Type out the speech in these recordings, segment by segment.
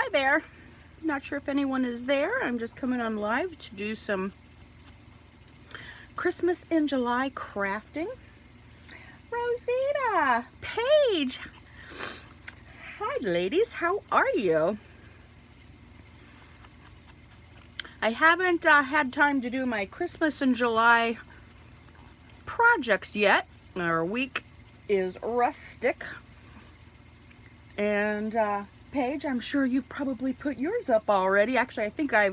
Hi there. Not sure if anyone is there. I'm just coming on live to do some Christmas in July crafting. Rosita, Paige. Hi ladies, how are you? I haven't had time to do my Christmas in July projects yet. Our week is Rustic. And Paige, I'm sure you've probably put yours up already. Actually, I think I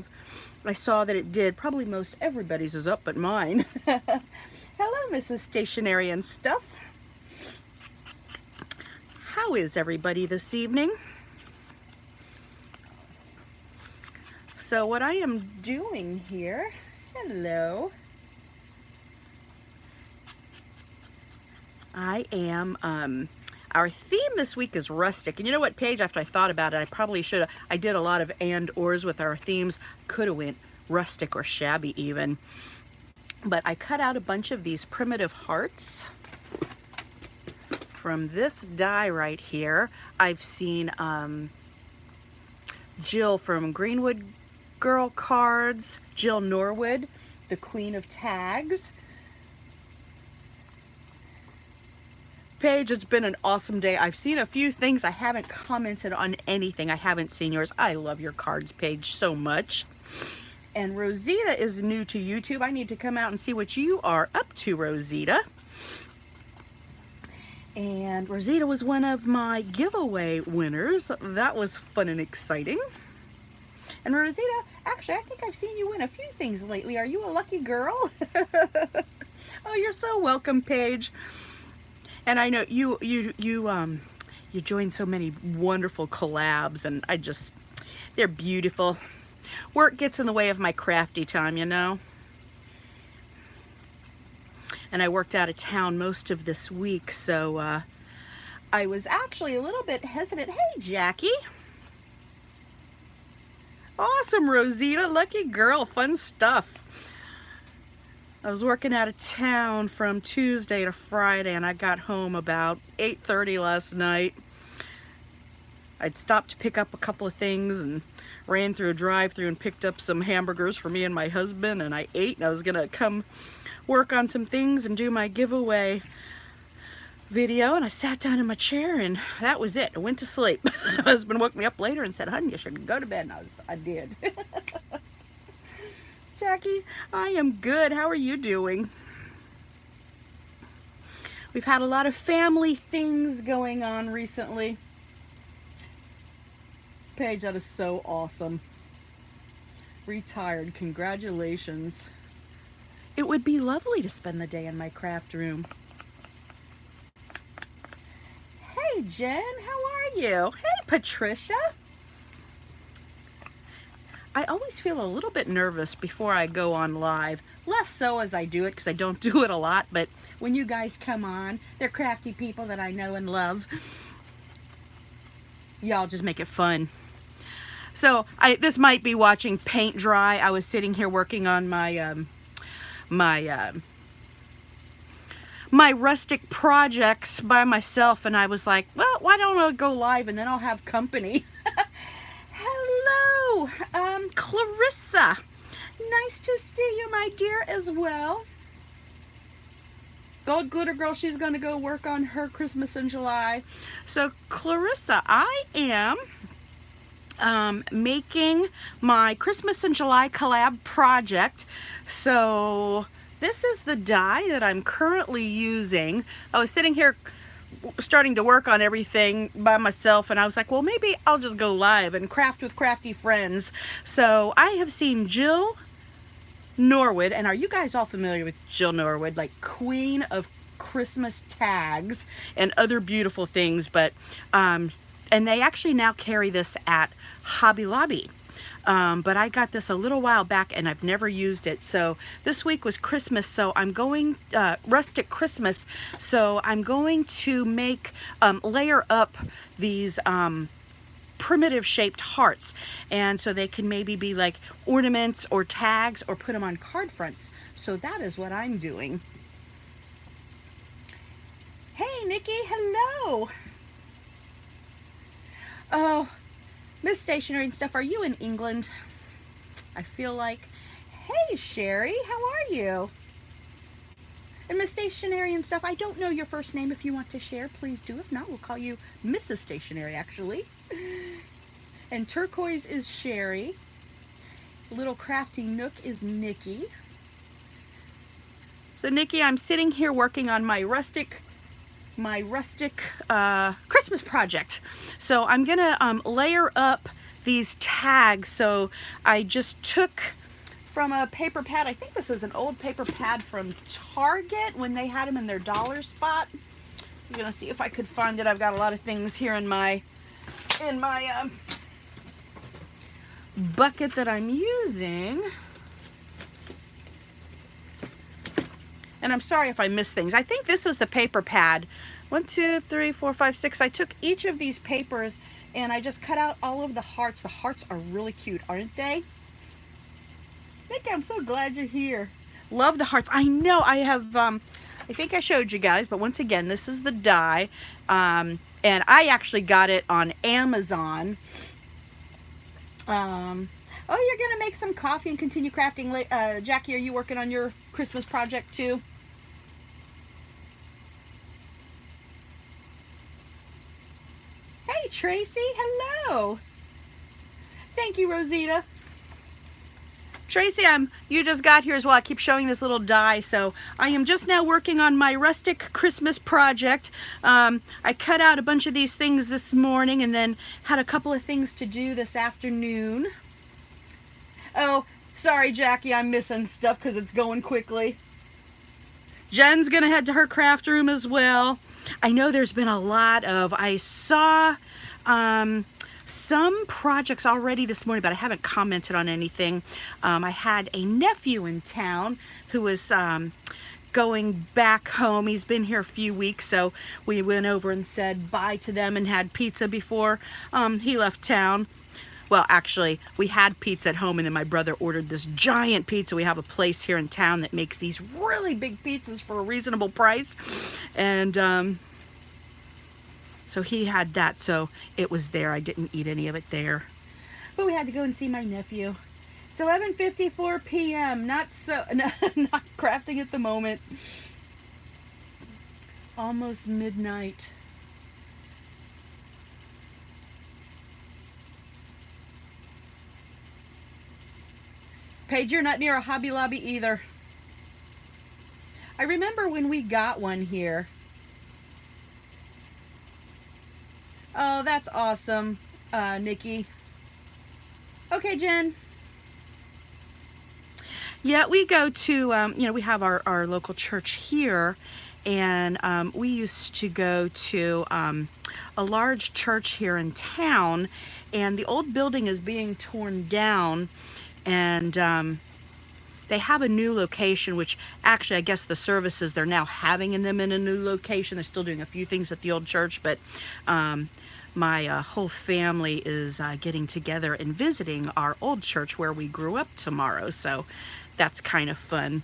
saw that it did. Probably most everybody's is up but mine. Hello, Mrs. Stationery and Stuff. How is everybody this evening? So what I am doing here, hello. I am, our theme this week is rustic. And you know what, Paige, after I thought about it, I probably should have, I did a lot of and/ors with our themes. Could have went rustic or shabby even. But I cut out a bunch of these primitive hearts from this die right here. I've seen Jill from Greenwood Girl Cards, Jill Norwood, the Queen of Tags. Paige, it's been an awesome day. I've seen a few things. I haven't commented on anything. I haven't seen yours. I love your cards, Paige, so much. And Rosita is new to YouTube. I need to come out and see what you are up to, Rosita. And Rosita was one of my giveaway winners. That was fun and exciting. And Rosita, actually, I think I've seen you win a few things lately. Are you a lucky girl? Oh, you're so welcome, Paige. And I know you joined so many wonderful collabs, and they're beautiful. Work gets in the way of my crafty time, you know. And I worked out of town most of this week, so I was actually a little bit hesitant. Hey, Jackie. Awesome, Rosita. Lucky girl. Fun stuff. I was working out of town from Tuesday to Friday, and I got home about 8:30 last night. I'd stopped to pick up a couple of things and ran through a drive-thru and picked up some hamburgers for me and my husband, and I ate, and I was gonna come work on some things and do my giveaway video, and I sat down in my chair, and that was it. I went to sleep. My husband woke me up later and said, "Honey, you should go to bed," and I did. Jackie, I am good. How are you doing? We've had a lot of family things going on recently. Paige, that is so awesome. Retired, congratulations. It would be lovely to spend the day in my craft room. Hey, Jen, how are you? Hey, Patricia. I always feel a little bit nervous before I go on live. Less so as I do it, because I don't do it a lot, but when you guys come on, they're crafty people that I know and love. Y'all just make it fun. So this might be watching paint dry. I was sitting here working on my my rustic projects by myself, and I was like, well, why don't I go live and then I'll have company. Hello, Clarissa. Nice to see you, my dear, as well. Gold Glitter Girl, she's going to go work on her Christmas in July. So, Clarissa, I am making my Christmas in July collab project. So, this is the die that I'm currently using. I was sitting here starting to work on everything by myself, and I was like, well, maybe I'll just go live and craft with crafty friends. So I have seen Jill Norwood, and are you guys all familiar with Jill Norwood, like Queen of Christmas Tags and other beautiful things? But and they actually now carry this at Hobby Lobby. But I got this a little while back and I've never used it. So this week was Christmas, so I'm going rustic Christmas. So I'm going to make layer up these primitive shaped hearts, and so they can maybe be like ornaments or tags or put them on card fronts. So that is what I'm doing. Hey Nikki, hello. Oh, Miss Stationery and Stuff, are you in England? I feel like. Hey, Sherry, how are you? And Miss Stationery and Stuff, I don't know your first name. If you want to share, please do. If not, we'll call you Mrs. Stationery, actually. And Turquoise is Sherry. Little Crafty Nook is Nikki. So Nikki, I'm sitting here working on my rustic Christmas project. So I'm gonna layer up these tags. So I just took from a paper pad. I think this is an old paper pad from Target when they had them in their dollar spot. I'm gonna see if I could find it. I've got a lot of things here in my bucket that I'm using. And I'm sorry if I miss things. I think this is the paper pad. 1, 2, 3, 4, 5, 6. I took each of these papers and I just cut out all of the hearts. The hearts are really cute, aren't they? Nick, I'm so glad you're here. Love the hearts. I know I have, I think I showed you guys, but once again, this is the die. And I actually got it on Amazon. Oh, you're gonna make some coffee and continue crafting. Jackie, are you working on your Christmas project too? Hey, Tracy, hello. Thank you, Rosita. Tracy, you just got here as well. I keep showing this little die. So I am just now working on my rustic Christmas project. I cut out a bunch of these things this morning and then had a couple of things to do this afternoon. Oh, sorry, Jackie, I'm missing stuff because it's going quickly. Jen's gonna head to her craft room as well. I know there's been a lot of, I saw some projects already this morning, but I haven't commented on anything. I had a nephew in town who was going back home. He's been here a few weeks, so we went over and said bye to them and had pizza before he left town. Well, actually, we had pizza at home, and then my brother ordered this giant pizza. We have a place here in town that makes these really big pizzas for a reasonable price, and so he had that, so it was there. I didn't eat any of it there. But we had to go and see my nephew. It's 11:54 p.m. Not crafting at the moment. Almost midnight. Paige, you're not near a Hobby Lobby either. I remember when we got one here. Oh, that's awesome, Nikki. Okay, Jen. Yeah, we go to, you know, we have our local church here, and we used to go to a large church here in town, and the old building is being torn down, and they have a new location, which actually I guess the services they're now having in them in a new location. They're still doing a few things at the old church, but my whole family is getting together and visiting our old church where we grew up tomorrow, so that's kind of fun,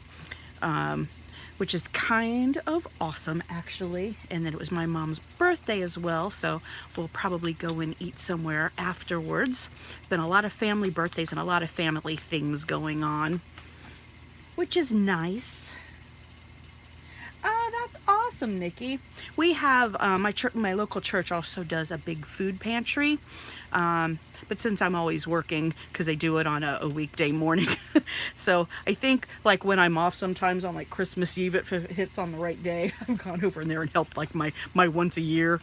which is kind of awesome actually. And then it was my mom's birthday as well, so we'll probably go and eat somewhere afterwards. Been a lot of family birthdays and a lot of family things going on, which is nice. Oh, that's awesome, Nikki. We have my local church also does a big food pantry, but since I'm always working, because they do it on a weekday morning, so I think like when I'm off sometimes on like Christmas Eve, if it hits on the right day, I've gone over in there and helped like my once a year.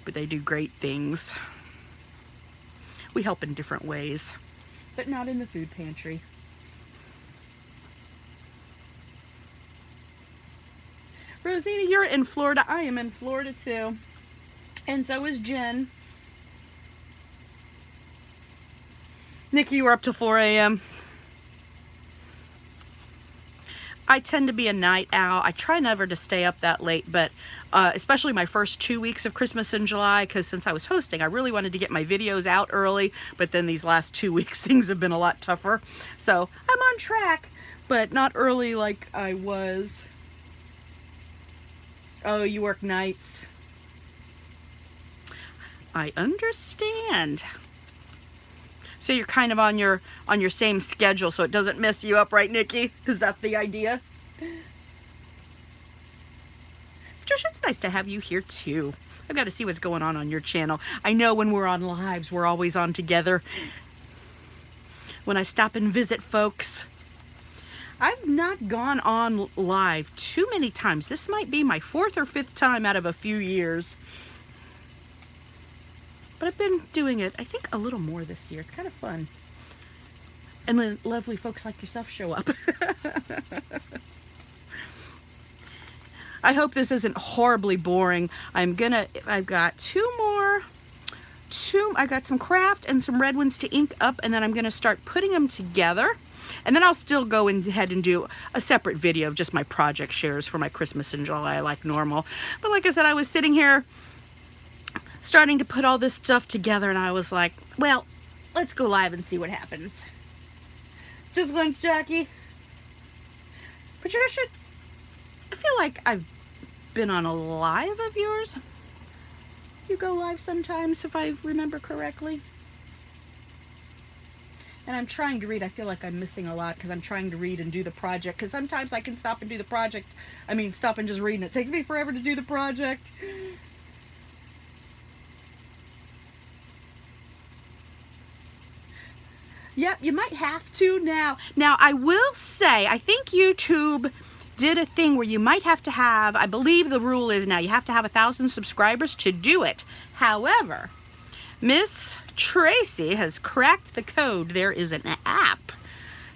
But they do great things. We help in different ways, but not in the food pantry. Rosita, you're in Florida. I am in Florida too. And so is Jen. Nikki, you were up till 4 a.m. I tend to be a night owl. I try never to stay up that late, but especially my first 2 weeks of Christmas in July, because since I was hosting, I really wanted to get my videos out early, but then these last 2 weeks, things have been a lot tougher. So I'm on track, but not early like I was. Oh, you work nights. I understand. So you're kind of on your same schedule so it doesn't mess you up, right, Nikki? Is that the idea? Patricia, it's nice to have you here too. I've got to see what's going on your channel. I know when we're on lives, we're always on together. When I stop and visit folks, I've not gone on live too many times. This might be my 4th or 5th time out of a few years. But I've been doing it, I think, a little more this year. It's kind of fun. And then lovely folks like yourself show up. I hope this isn't horribly boring. I've got I got some craft and some red ones to ink up, and then I'm gonna start putting them together. And then I'll still go ahead and do a separate video of just my project shares for my Christmas in July like normal. But like I said, I was sitting here starting to put all this stuff together, and I was like, well, let's go live and see what happens. Just once, Jackie. Patricia, I feel like I've been on a live of yours. You go live sometimes, if I remember correctly. And I'm trying to read. I feel like I'm missing a lot because I'm trying to read and do the project. Because sometimes I can stop and do the project. I mean, stop and just read, and it takes me forever to do the project. Yep, you might have to now. Now, I will say, I think YouTube did a thing where you might have to have, I believe the rule is now, you have to have 1,000 subscribers to do it. However, Miss Tracy has cracked the code. There is an app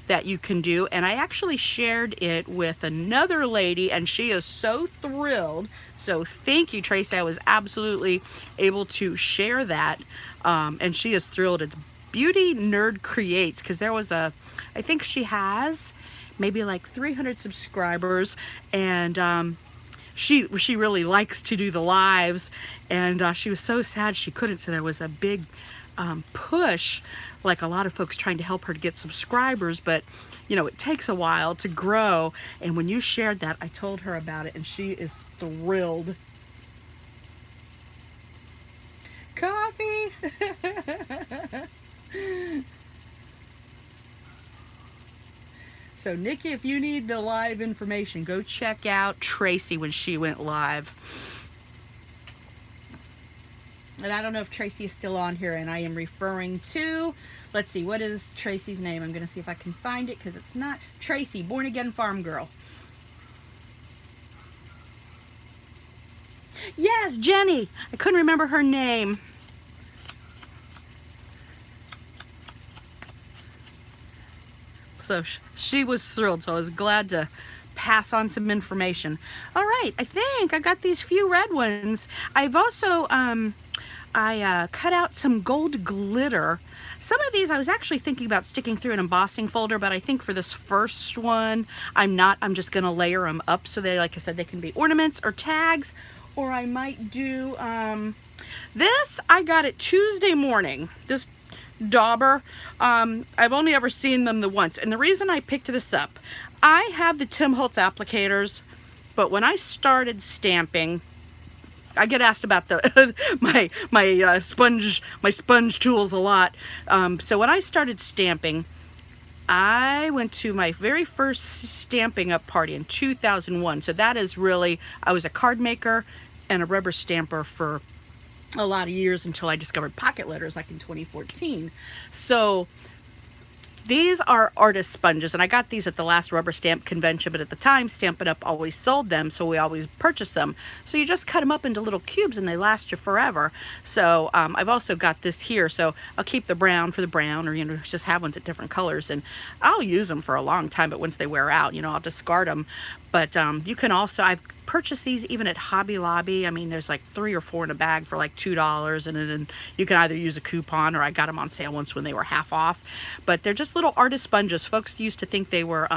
that you can do, and I actually shared it with another lady, and she is so thrilled. So thank you, Tracy. I was absolutely able to share that, and she is thrilled. It's Beauty Nerd Creates, because there was I think she has maybe like 300 subscribers, and she really likes to do the lives, and she was so sad she couldn't, so there was a big push, like a lot of folks trying to help her to get subscribers, but you know, it takes a while to grow. And when you shared that, I told her about it, and she is thrilled. Coffee. So Nikki, if you need the live information, go check out Tracy when she went live. And I don't know if Tracy is still on here, and I am referring to, let's see, what is Tracy's name? I'm going to see if I can find it, because it's not Tracy, Born Again Farm Girl. Yes, Jenny. I couldn't remember her name. So she was thrilled, so I was glad to pass on some information. All right, I think I got these few red ones. I've also I cut out some gold glitter. Some of these I was actually thinking about sticking through an embossing folder, but I think for this first one I'm not. I'm just gonna layer them up so they, like I said, they can be ornaments or tags, or I might do this. I got it Tuesday morning, this dauber. I've only ever seen them the once, and the reason I picked this up, I have the Tim Holtz applicators, but when I started stamping, I get asked about the my sponge tools a lot. So when I started stamping, I went to my very first Stampin' Up party in 2001. So that is really, I was a card maker and a rubber stamper for a lot of years until I discovered pocket letters like in 2014. So these are artist sponges, and I got these at the last rubber stamp convention, but at the time Stampin' Up always sold them, so we always purchased them. So you just cut them up into little cubes and they last you forever. So I've also got this here, so I'll keep the brown for the brown, or you know, just have ones at different colors, and I'll use them for a long time, but once they wear out, you know, I'll discard them. But you can also, I've purchased these even at Hobby Lobby. I mean, there's like 3 or 4 in a bag for like $2, and then you can either use a coupon, or I got them on sale once when they were half off. But they're just little artist sponges. Folks used to think they were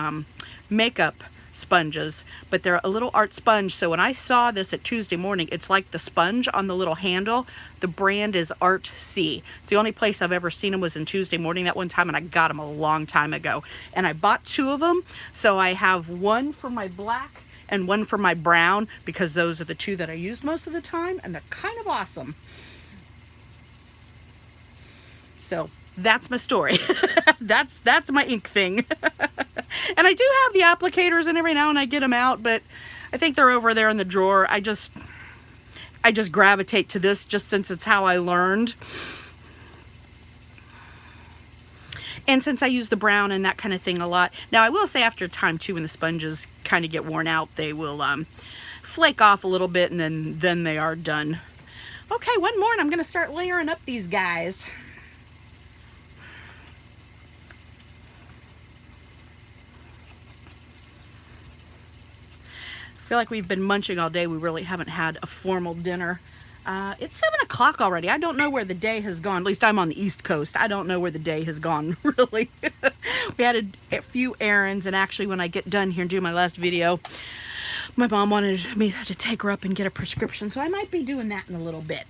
makeup sponges, but they're a little art sponge. So when I saw this at Tuesday morning, it's like the sponge on the little handle. The brand is Art C. It's the only place I've ever seen them was in Tuesday morning that one time, and I got them a long time ago. And I bought 2 of them, so I have one for my black and one for my brown, because those are the 2 that I use most of the time, and they're kind of awesome. So that's my story. That's my ink thing. And I do have the applicators, and every now and I get them out, but I think they're over there in the drawer. I just gravitate to this just since it's how I learned. And since I use the brown and that kind of thing a lot. Now I will say after time too, when the sponges kind of get worn out, they will flake off a little bit, and then they are done. Okay, one more and I'm gonna start layering up these guys. I feel like we've been munching all day. We really haven't had a formal dinner. It's 7 o'clock already. I don't know where the day has gone. At least I'm on the East Coast. I don't know where the day has gone, really. We had a few errands, and actually when I get done here and do my last video, my mom wanted me to take her up and get a prescription, so I might be doing that in a little bit.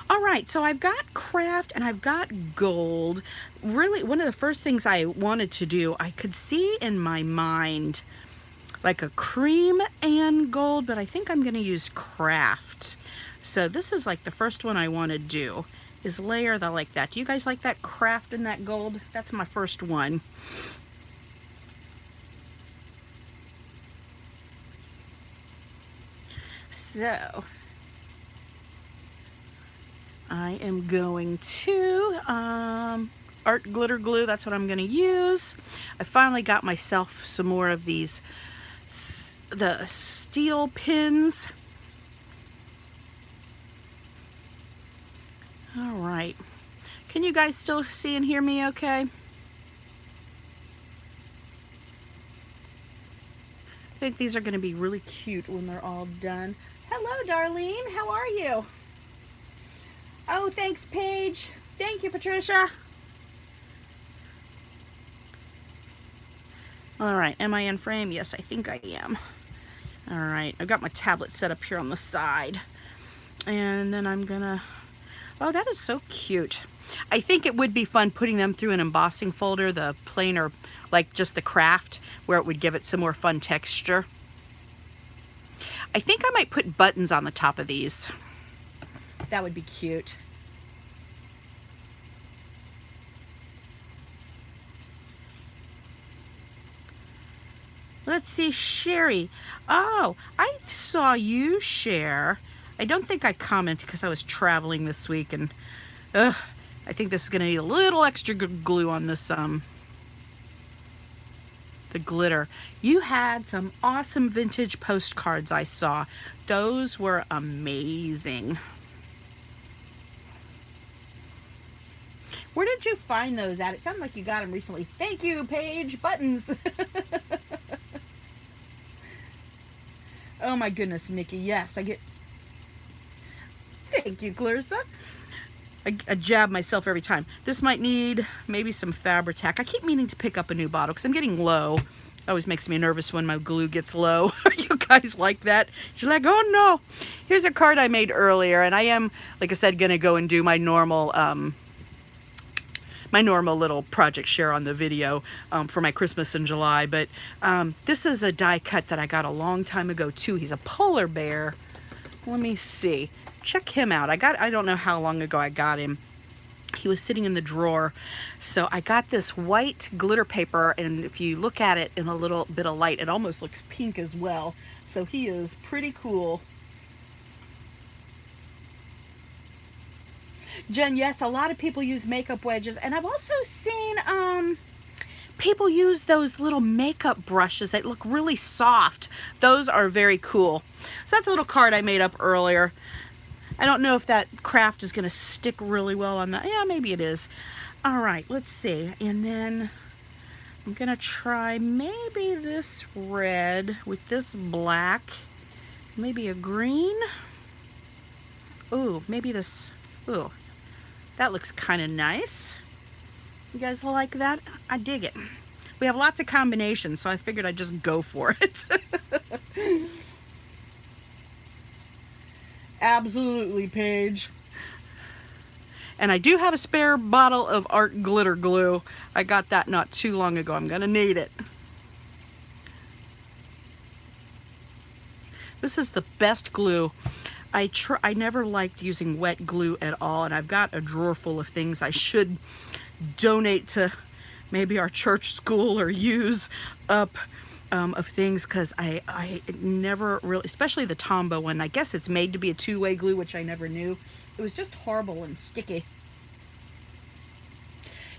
All right, so I've got craft and I've got gold. Really, one of the first things I wanted to do, I could see in my mind like a cream and gold, but I think I'm gonna use craft. So this is like the first one I want to do, is layer the like that. Do you guys like that craft and that gold? That's my first one. So I am going to art glitter glue. That's what I'm going to use. I finally got myself some more of these, the steel pins. All right. Can you guys still see and hear me okay? I think these are going to be really cute when they're all done. Hello, Darlene. How are you? Oh, thanks, Paige. Thank you, Patricia. All right. Am I in frame? Yes, I think I am. All right. I've got my tablet set up here on the side. And then I'm going to... Oh, that is so cute. I think it would be fun putting them through an embossing folder, the plain or like just the craft, where it would give it some more fun texture. I think I might put buttons on the top of these. That would be cute. Let's see, Sherry. Oh, I saw you share. I don't think I commented because I was traveling this week, and I think this is going to need a little extra glue on this, the glitter. You had some awesome vintage postcards I saw. Those were amazing. Where did you find those at? It sounded like you got them recently. Thank you, Paige. Buttons. Oh my goodness, Nikki. Yes, I get... Thank you, Clarissa. I jab myself every time. This might need maybe some Fabri-Tac. I keep meaning to pick up a new bottle because I'm getting low. It always makes me nervous when my glue gets low. Are you guys like that? You're like, oh no. Here's a card I made earlier, and I am, like I said, gonna go and do my normal little project share on the video for my Christmas in July. But this is a die cut that I got a long time ago too. He's a polar bear. Let me see. Check him out. I don't know how long ago I got him. He was sitting in the drawer. So I got this white glitter paper, and if you look at it in a little bit of light, it almost looks pink as well. So he is pretty cool. Jen, yes, a lot of people use makeup wedges, and I've also seen people use those little makeup brushes that look really soft. Those are very cool. So that's a little card I made up earlier. I don't know if that craft is going to stick really well on that. Yeah, maybe it is. All right, let's see. And then I'm going to try maybe this red with this black. Maybe a green. Ooh, maybe this. Ooh, that looks kind of nice. You guys like that? I dig it. We have lots of combinations, so I figured I'd just go for it. Absolutely, Paige. And I do have a spare bottle of art glitter glue. I got that not too long ago. I'm gonna need it. This is the best glue. I never liked using wet glue at all, and I've got a drawer full of things I should donate to maybe our church, school, or use up of things, because I never really, especially the Tombow one, I guess it's made to be a two-way glue, which I never knew. It was just horrible and sticky.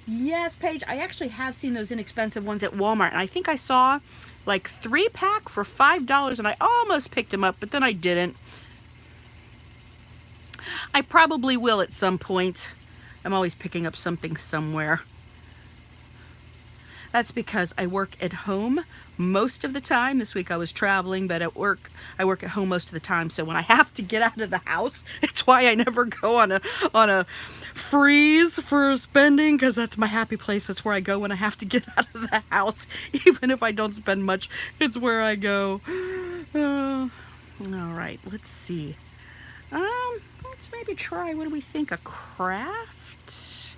Yes, Paige, I actually have seen those inexpensive ones at Walmart, and I think I saw like 3-pack for $5, and I almost picked them up, but then I didn't. I probably will at some point. I'm always picking up something somewhere. That's because I work at home most of the time. This week I was traveling, but at work, I work at home most of the time. So when I have to get out of the house, it's why I never go on a freeze for spending, because that's my happy place. That's where I go when I have to get out of the house. Even if I don't spend much, it's where I go. All right, let's see. Let's maybe try, what do we think? A craft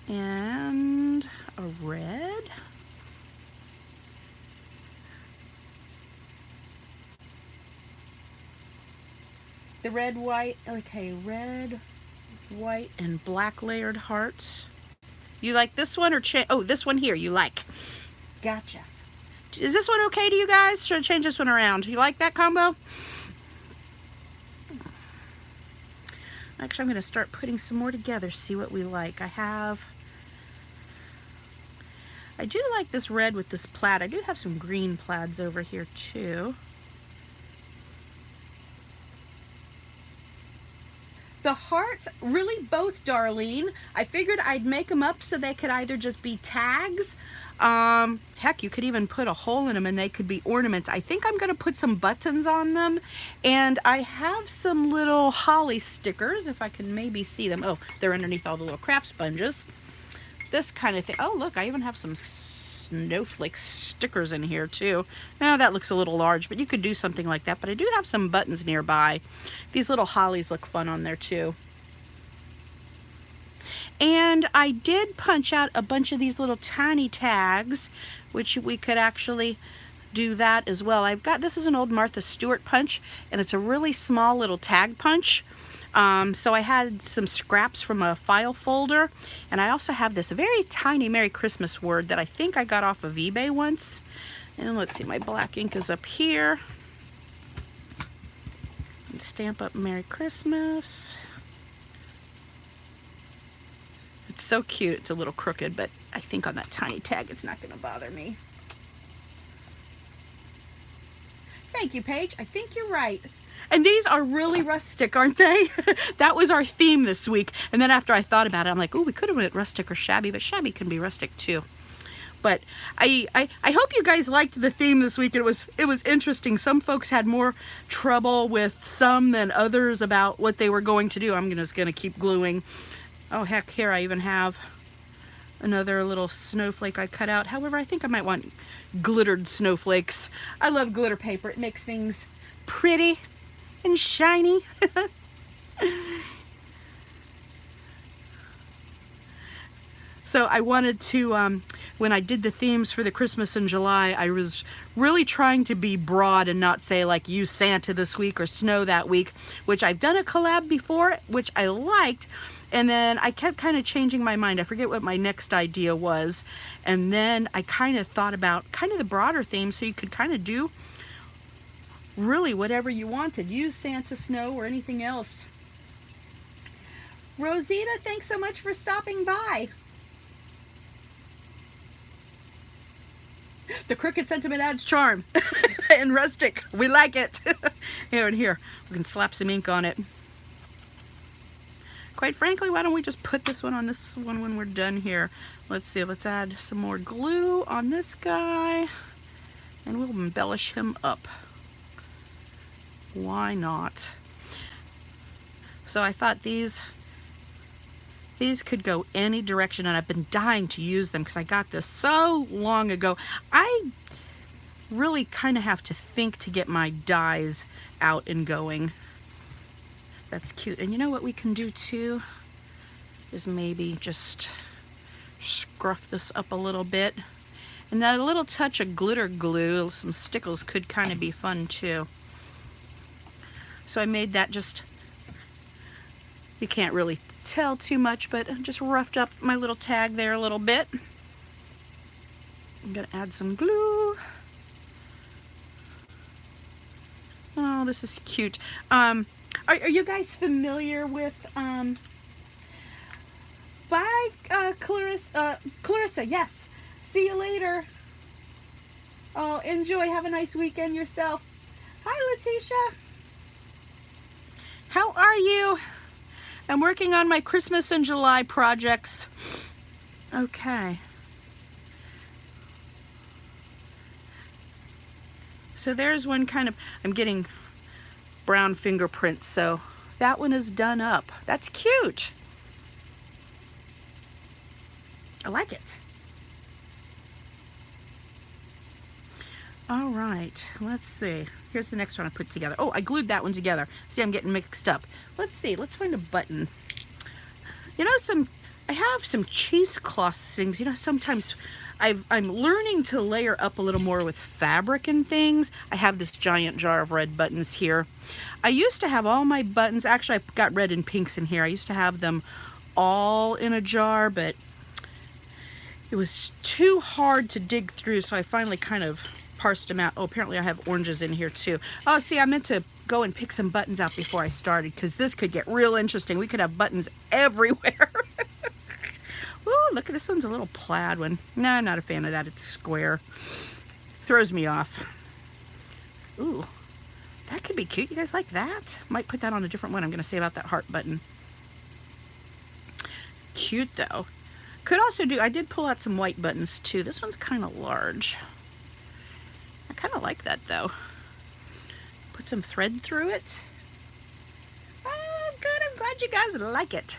and a red. The red, white, okay, red, white, and black layered hearts. You like this one or oh, this one here you like. Gotcha. Is this one okay to you guys? Should I change this one around? You like that combo? Actually, I'm going to start putting some more together, see what we like. I do like this red with this plaid. I do have some green plaids over here too. The hearts, really both, Darlene. I figured I'd make them up so they could either just be tags. Heck, you could even put a hole in them and they could be ornaments. I think I'm going to put some buttons on them. And I have some little holly stickers, if I can maybe see them. Oh, they're underneath all the little craft sponges. This kind of thing. Oh, look, I even have some snowflake stickers in here too. Now that looks a little large, but you could do something like that. But I do have some buttons nearby. These little hollies look fun on there too. And I did punch out a bunch of these little tiny tags, which we could actually do that as well. This is an old Martha Stewart punch, and it's a really small little tag punch. So I had some scraps from a file folder, and I also have this very tiny Merry Christmas word that I think I got off of eBay once. And let's see, my black ink is up here. And stamp up Merry Christmas. It's so cute. It's a little crooked, but I think on that tiny tag it's not going to bother me. Thank you, Paige. I think you're right. And these are really rustic, aren't they? That was our theme this week. And then after I thought about it, I'm like, oh, we could have went rustic or shabby, but shabby can be rustic too. But I hope you guys liked the theme this week. It was interesting. Some folks had more trouble with some than others about what they were going to do. I'm just going to keep gluing. Oh, heck, here I even have another little snowflake I cut out. However, I think I might want glittered snowflakes. I love glitter paper. It makes things pretty and shiny. So I wanted to, when I did the themes for the Christmas in July, I was really trying to be broad and not say like use Santa this week or snow that week, which I've done a collab before, which I liked. And then I kept kind of changing my mind. I forget what my next idea was. And then I kind of thought about kind of the broader theme, so you could kind of do really whatever you wanted. Use Santa, snow, or anything else. Rosita, thanks so much for stopping by. The crooked sentiment adds charm. And rustic, we like it. Here and here, we can slap some ink on it. Quite frankly, why don't we just put this one on this one when we're done here? Let's see, let's add some more glue on this guy, and we'll embellish him up. Why not? So I thought these could go any direction, and I've been dying to use them because I got this so long ago. I really kind of have to think to get my dies out and going. That's cute. And you know what we can do too is maybe just scruff this up a little bit. And that little touch of glitter glue, some stickles, could kind of be fun too. So I made that just, you can't really tell too much, but just roughed up my little tag there a little bit. I'm gonna add some glue. Oh, this is cute. Are you guys familiar with, bye, Clarissa, yes. See you later. Oh, enjoy, have a nice weekend yourself. Hi, Letitia. How are you? I'm working on my Christmas and July projects. Okay. So there's one kind of, I'm getting brown fingerprints, so that one is done up. That's cute. I like it. All right, let's see. Here's the next one I put together. Oh, I glued that one together. See, I'm getting mixed up. Let's see, let's find a button. You know, I have some cheesecloth things. You know, sometimes I'm learning to layer up a little more with fabric and things. I have this giant jar of red buttons here. I used to have all my buttons, actually I got red and pinks in here. I used to have them all in a jar, but it was too hard to dig through, so I finally kind of parsed them out. Oh, apparently I have oranges in here too. Oh, see, I meant to go and pick some buttons out before I started, because this could get real interesting. We could have buttons everywhere. Ooh, look at this one's a little plaid one. No, I'm not a fan of that. It's square. Throws me off. Ooh, that could be cute. You guys like that? Might put that on a different one. I'm going to save out that heart button. Cute, though. Could also do, I did pull out some white buttons, too. This one's kind of large. I kind of like that, though. Put some thread through it. Oh, good. I'm glad you guys like it.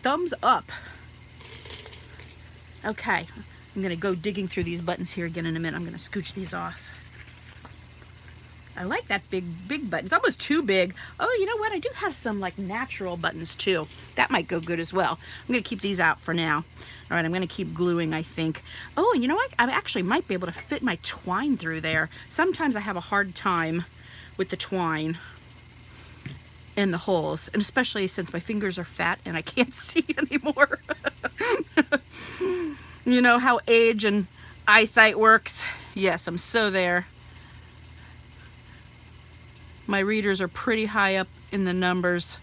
Thumbs up. Okay, I'm gonna go digging through these buttons here again in a minute. I'm gonna scooch these off. I like that big button. It's almost too big. Oh, you know what? I do have some like natural buttons too. That might go good as well. I'm gonna keep these out for now. All right, I'm gonna keep gluing, I think. Oh, and you know what? I actually might be able to fit my twine through there. Sometimes I have a hard time with the twine in the holes, and especially since my fingers are fat and I can't see anymore. You know how age and eyesight works. Yes, I'm so there. My readers are pretty high up in the numbers.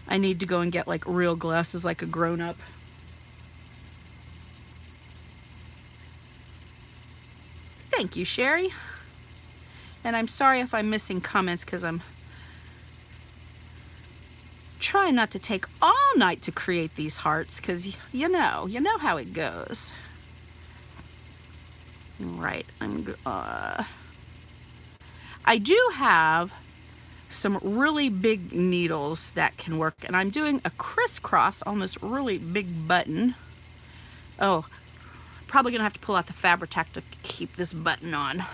I need to go and get like real glasses like a grown-up. Thank you, Sherry. And I'm sorry if I'm missing comments, because I'm trying not to take all night to create these hearts, because you know how it goes. Right, I do have some really big needles that can work, and I'm doing a crisscross on this really big button. Oh, probably gonna have to pull out the Fabri-Tac to keep this button on.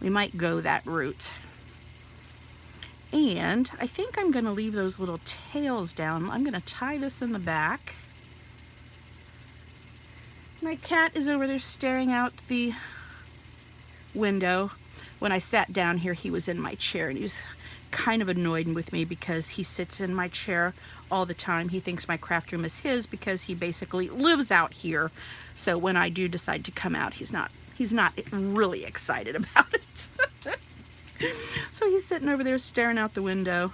We might go that route. And I think I'm gonna leave those little tails down. I'm gonna tie this in the back. My cat is over there staring out the window. When I sat down here, he was in my chair, and he was kind of annoyed with me because he sits in my chair all the time. He thinks my craft room is his because he basically lives out here. So when I do decide to come out, he's not really excited about it. So he's sitting over there staring out the window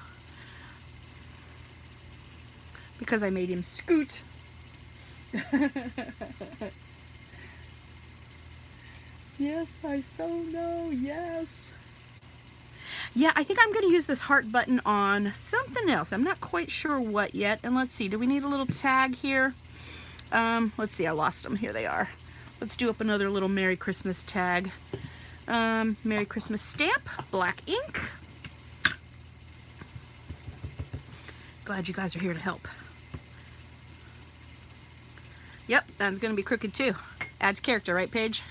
because I made him scoot. Yes, I so know, yes. Yeah, I think I'm going to use this heart button on something else. I'm not quite sure what yet. And let's see, do we need a little tag here? Let's see, I lost them. Here they are. Let's do up another little Merry Christmas tag. Merry Christmas stamp, black ink. Glad you guys are here to help. Yep, that's going to be crooked too. Adds character, right, Paige?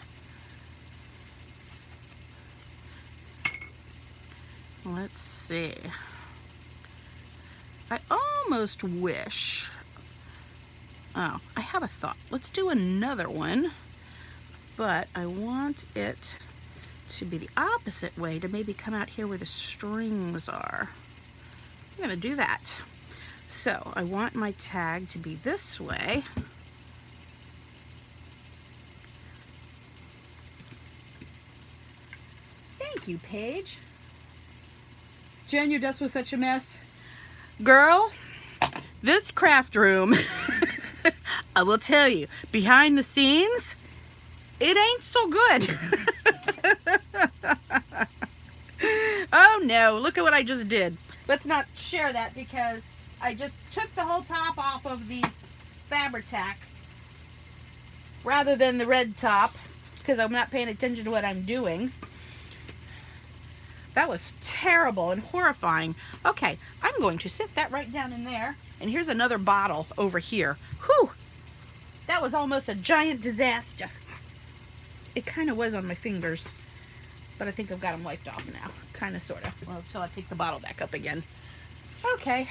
Let's see. I almost wish. Oh, I have a thought. Let's do another one, but I want it to be the opposite way, to maybe come out here where the strings are. I'm gonna do that. So I want my tag to be this way. Thank you, Paige. Jen, your desk was such a mess. Girl, this craft room, I will tell you, behind the scenes, it ain't so good. Oh no, look at what I just did. Let's not share that because I just took the whole top off of the Fabri-Tac rather than the red top because I'm not paying attention to what I'm doing. That was terrible and horrifying. Okay, I'm going to sit that right down in there. And here's another bottle over here. Whew! That was almost a giant disaster. It kind of was on my fingers, but I think I've got them wiped off now. Kind of, sort of. Well, until I pick the bottle back up again. Okay.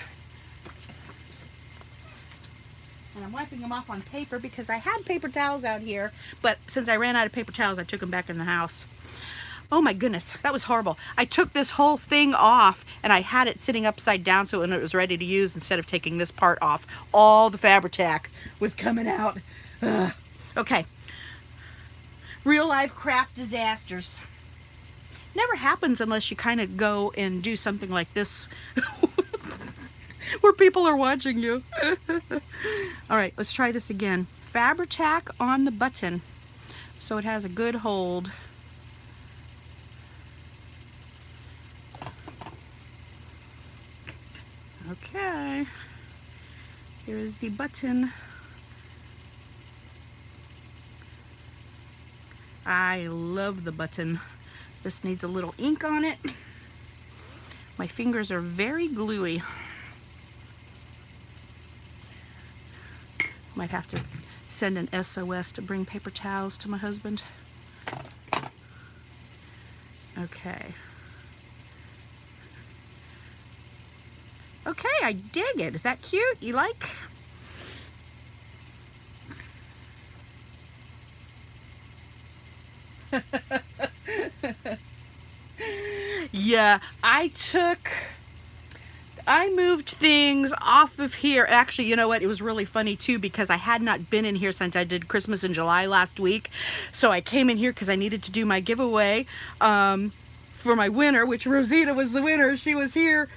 And I'm wiping them off on paper because I had paper towels out here, but since I ran out of paper towels, I took them back in the house. Oh my goodness, that was horrible. I took this whole thing off and I had it sitting upside down so when it was ready to use, instead of taking this part off, all the Fabri-Tac was coming out. Ugh. Okay. Real life craft disasters. Never happens unless you kind of go and do something like this where people are watching you. All right, let's try this again. Fabri-Tac on the button so it has a good hold. Okay, here is the button. I love the button. This needs a little ink on it. My fingers are very gluey. Might have to send an SOS to bring paper towels to my husband. Okay. Okay, I dig it. Is that cute? You like? Yeah, I moved things off of here. Actually, you know what? It was really funny too because I had not been in here since I did Christmas in July last week. So I came in here because I needed to do my giveaway for my winner, which Rosita was the winner. She was here.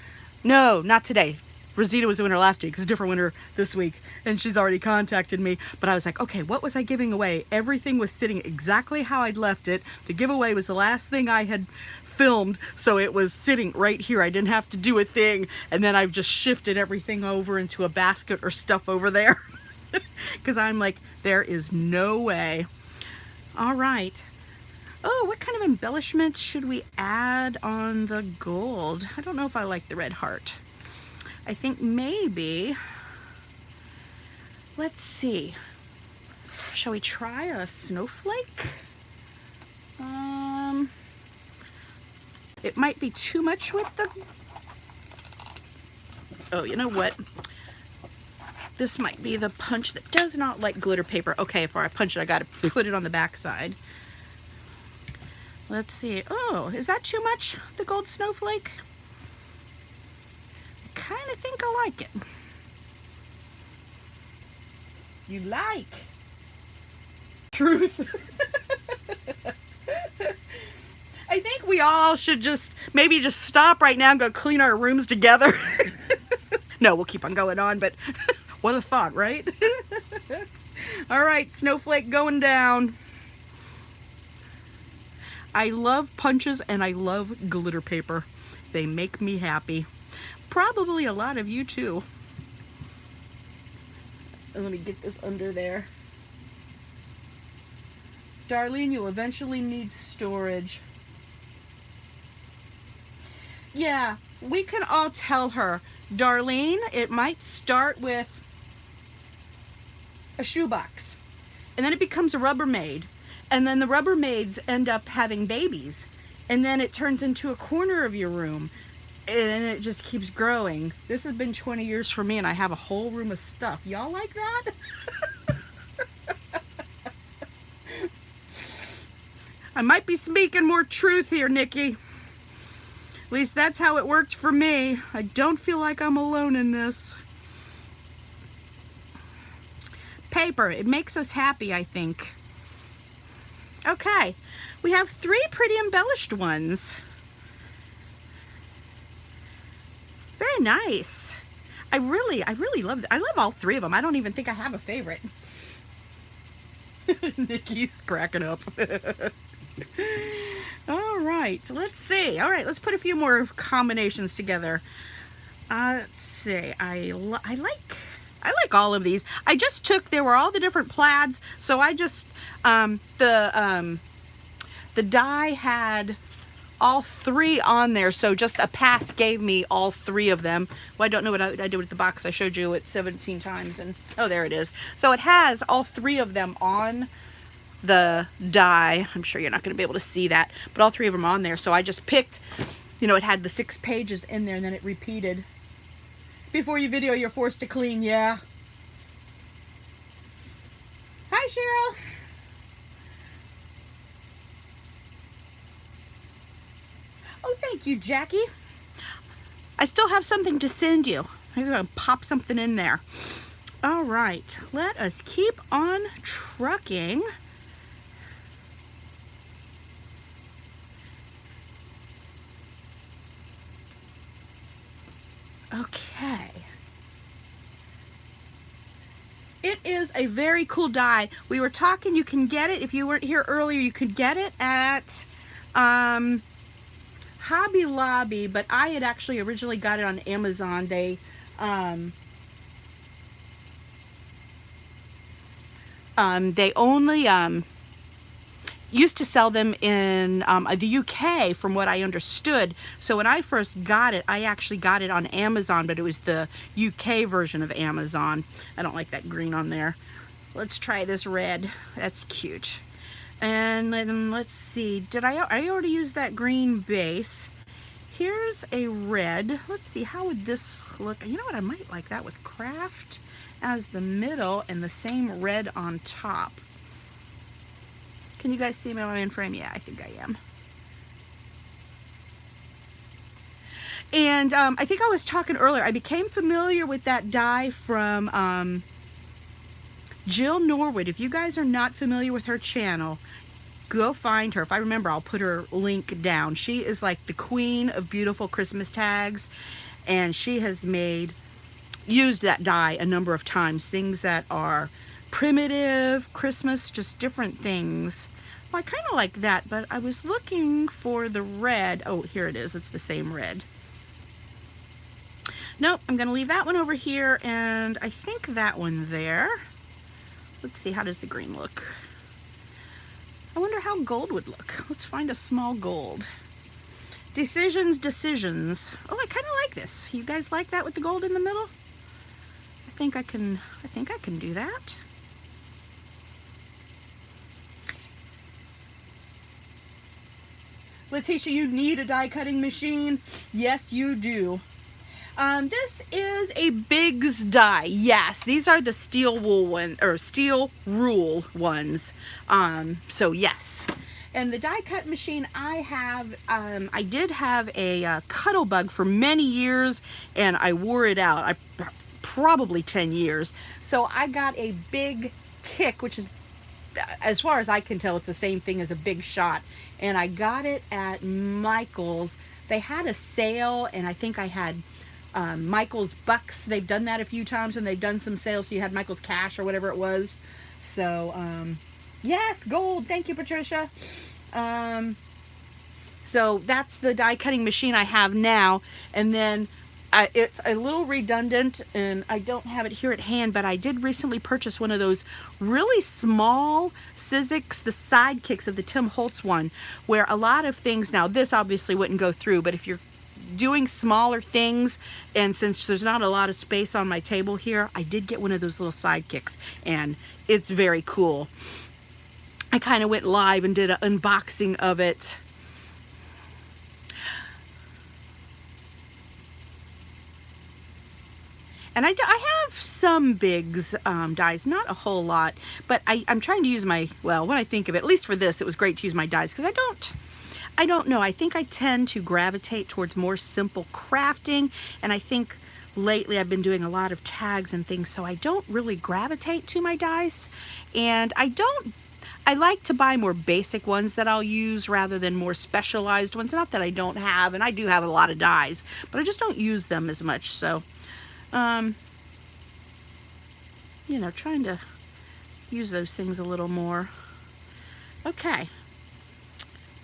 No, not today. Rosita was the winner last week. It's a different winner this week, and she's already contacted me. But I was like, okay, what was I giving away? Everything was sitting exactly how I'd left it. The giveaway was the last thing I had filmed, so it was sitting right here. I didn't have to do a thing, and then I've just shifted everything over into a basket or stuff over there because I'm like, there is no way. All right. Oh, what kind of embellishments should we add on the gold? I don't know if I like the red heart. I think maybe, let's see. Shall we try a snowflake? It might be too much with the, oh, you know what? This might be the punch that does not like glitter paper. Okay, before I punch it, I gotta put it on the back side. Let's see. Oh, is that too much, the gold snowflake? I kind of think I like it. You like? Truth. I think we all should just maybe just stop right now and go clean our rooms together. No, we'll keep on going on, but what a thought, right? All right, snowflake going down. I love punches and I love glitter paper. They make me happy. Probably a lot of you too. Let me get this under there. Darlene, you'll eventually need storage. Yeah, we can all tell her, Darlene, it might start with a shoebox, and then it becomes a Rubbermaid, and then the Rubbermaids end up having babies, and then it turns into a corner of your room, and it just keeps growing. This has been 20 years for me, and I have a whole room of stuff. Y'all like that? I might be speaking more truth here, Nikki. At least that's how it worked for me. I don't feel like I'm alone in this. Paper, it makes us happy, I think. Okay, we have 3 pretty embellished ones. Very nice. I really love I love all 3 of them. I don't even think I have a favorite. Nikki's cracking up. All right, let's see. All right, let's put a few more combinations together. Let's see. I like all of these. I just took, there were all the different plaids, so I just the die had all 3 on there, so just a pass gave me all 3 of them. Well, I don't know what I did with the box. I showed you it 17 times, and oh, there it is. So it has all 3 of them on the die. I'm sure you're not going to be able to see that, but all 3 of them on there. So I just picked, you know, it had the 6 pages in there, and then it repeated. Before you video, you're forced to clean. Yeah. Hi, Cheryl. Oh, thank you, Jackie. I still have something to send you. I'm going to pop something in there. All right, let us keep on trucking. Okay. It is a very cool die. We were talking, you can get it, if you weren't here earlier, you could get it at Hobby Lobby, but I had actually originally got it on Amazon. They only used to sell them in the UK, from what I understood. So when I first got it, I actually got it on Amazon, but it was the UK version of Amazon. I don't like that green on there. Let's try this red. That's cute. And then let's see, did I already use that green base? Here's a red. Let's see, how would this look? You know what, I might like that with craft as the middle and the same red on top. Can you guys see me on in frame? Yeah, I think I am. And I think I was talking earlier, I became familiar with that die from Jill Norwood. If you guys are not familiar with her channel, go find her. If I remember, I'll put her link down. She is like the queen of beautiful Christmas tags, and she has used that die a number of times. Things that are primitive, Christmas, just different things. Well, I kind of like that, but I was looking for the red. Oh, here it is. It's the same red. Nope, I'm going to leave that one over here, and I think that one there. Let's see, how does the green look? I wonder how gold would look. Let's find a small gold. Decisions. Oh, I kind of like this. You guys like that with the gold in the middle? I think I can do that. Letitia, you need a die cutting machine. Yes, you do. This is a Biggs die. Yes, these are the steel wool one, or steel rule ones. So yes. And the die cut machine I have, I did have a Cuttlebug for many years, and I wore it out. Probably 10 years. So I got a Big Kick, which is, as far as I can tell, it's the same thing as a Big Shot. And I got it at Michael's. They had a sale, and I think I had Michael's Bucks. They've done that a few times when they've done some sales. So you had Michael's Cash or whatever it was. So yes, gold. Thank you, Patricia. So that's the die cutting machine I have now. And then it's a little redundant, and I don't have it here at hand, but I did recently purchase one of those really small Sizzix, the sidekicks of the Tim Holtz one, where a lot of things, now this obviously wouldn't go through, but if you're doing smaller things, and since there's not a lot of space on my table here, I did get one of those little sidekicks, and it's very cool. I kind of went live and did an unboxing of it. And I have some bigs dies, not a whole lot, but I'm trying to use my, well, when I think of it, at least for this, it was great to use my dies because I don't know. I think I tend to gravitate towards more simple crafting, and I think lately I've been doing a lot of tags and things, so I don't really gravitate to my dies. And I like to buy more basic ones that I'll use rather than more specialized ones. Not that I don't have, and I do have a lot of dies, but I just don't use them as much. So, you know, trying to use those things a little more. Okay.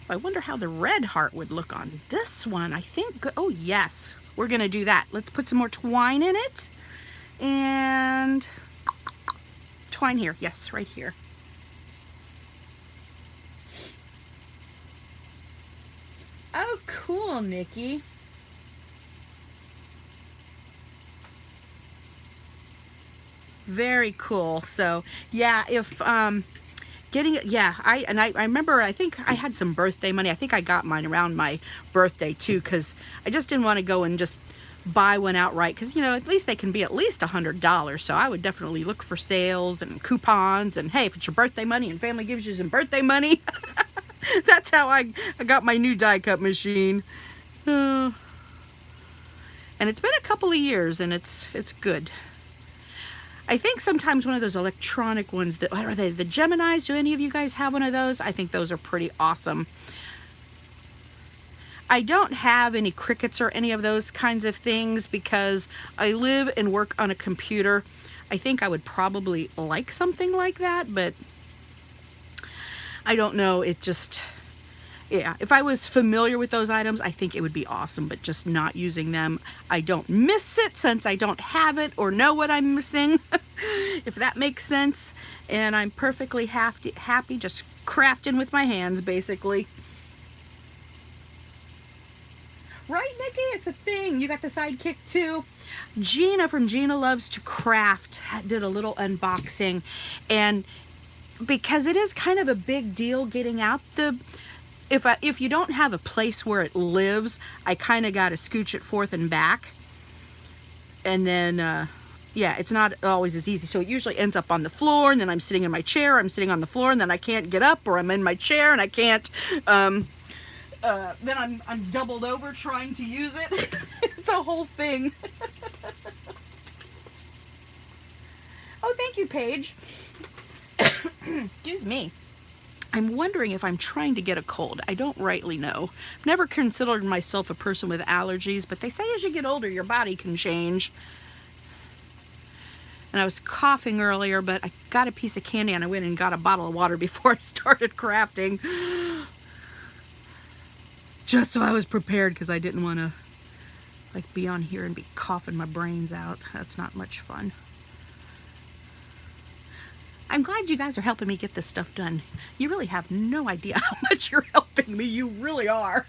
I wonder how the red heart would look on this one. I think, oh yes, we're gonna do that. Let's put some more twine in it. And twine here, yes, right here. Oh, cool, Nikki. Very cool. So yeah, if getting it, yeah, I remember, I think I had some birthday money. I think I got mine around my birthday too, because I just didn't want to go and just buy one outright, because you know, at least they can be at least $100. So I would definitely look for sales and coupons, and hey, if it's your birthday money and family gives you some birthday money, that's how I got my new die cut machine. And it's been a couple of years, and it's good. I think sometimes one of those electronic ones, that, what are they, the Geminis? Do any of you guys have one of those? I think those are pretty awesome. I don't have any Cricuts or any of those kinds of things because I live and work on a computer. I think I would probably like something like that, but I don't know. It just, yeah, if I was familiar with those items, I think it would be awesome, but just not using them, I don't miss it since I don't have it or know what I'm missing, if that makes sense. And I'm perfectly happy just crafting with my hands, basically. Right, Nikki? It's a thing. You got the sidekick too. Gina from Gina Loves to Craft did a little unboxing, and because it is kind of a big deal getting out the, if you don't have a place where it lives, I kind of got to scooch it forth and back. And then, yeah, it's not always as easy. So it usually ends up on the floor, and then I'm sitting in my chair, I'm sitting on the floor, and then I can't get up, or I'm in my chair and I can't, then I'm doubled over trying to use it. It's a whole thing. Oh, thank you, Paige. Excuse me. I'm wondering if I'm trying to get a cold. I don't rightly know. I've never considered myself a person with allergies, but they say as you get older, your body can change. And I was coughing earlier, but I got a piece of candy and I went and got a bottle of water before I started crafting. Just so I was prepared, because I didn't want to like be on here and be coughing my brains out. That's not much fun. I'm glad you guys are helping me get this stuff done. You really have no idea how much you're helping me. You really are.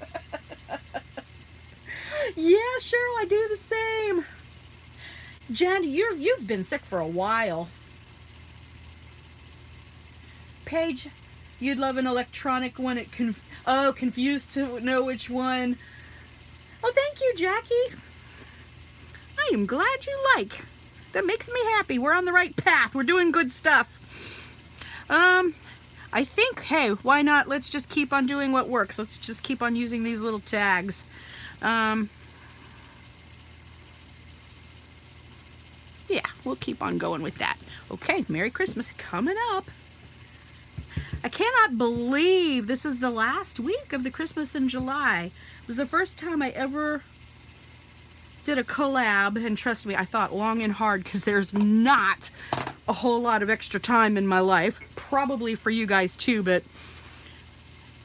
Yeah, Cheryl, I do the same. Jen, you've been sick for a while. Paige, you'd love an electronic one. Confused to know which one. Oh, thank you, Jackie. I am glad you like. That makes me happy. We're on the right path. We're doing good stuff. I think, hey, why not? Let's just keep on doing what works. Let's just keep on using these little tags. Yeah, we'll keep on going with that. Okay, Merry Christmas coming up. I cannot believe this is the last week of the Christmas in July. It was the first time I ever did a collab, and trust me, I thought long and hard, because there's not a whole lot of extra time in my life. Probably for you guys too, but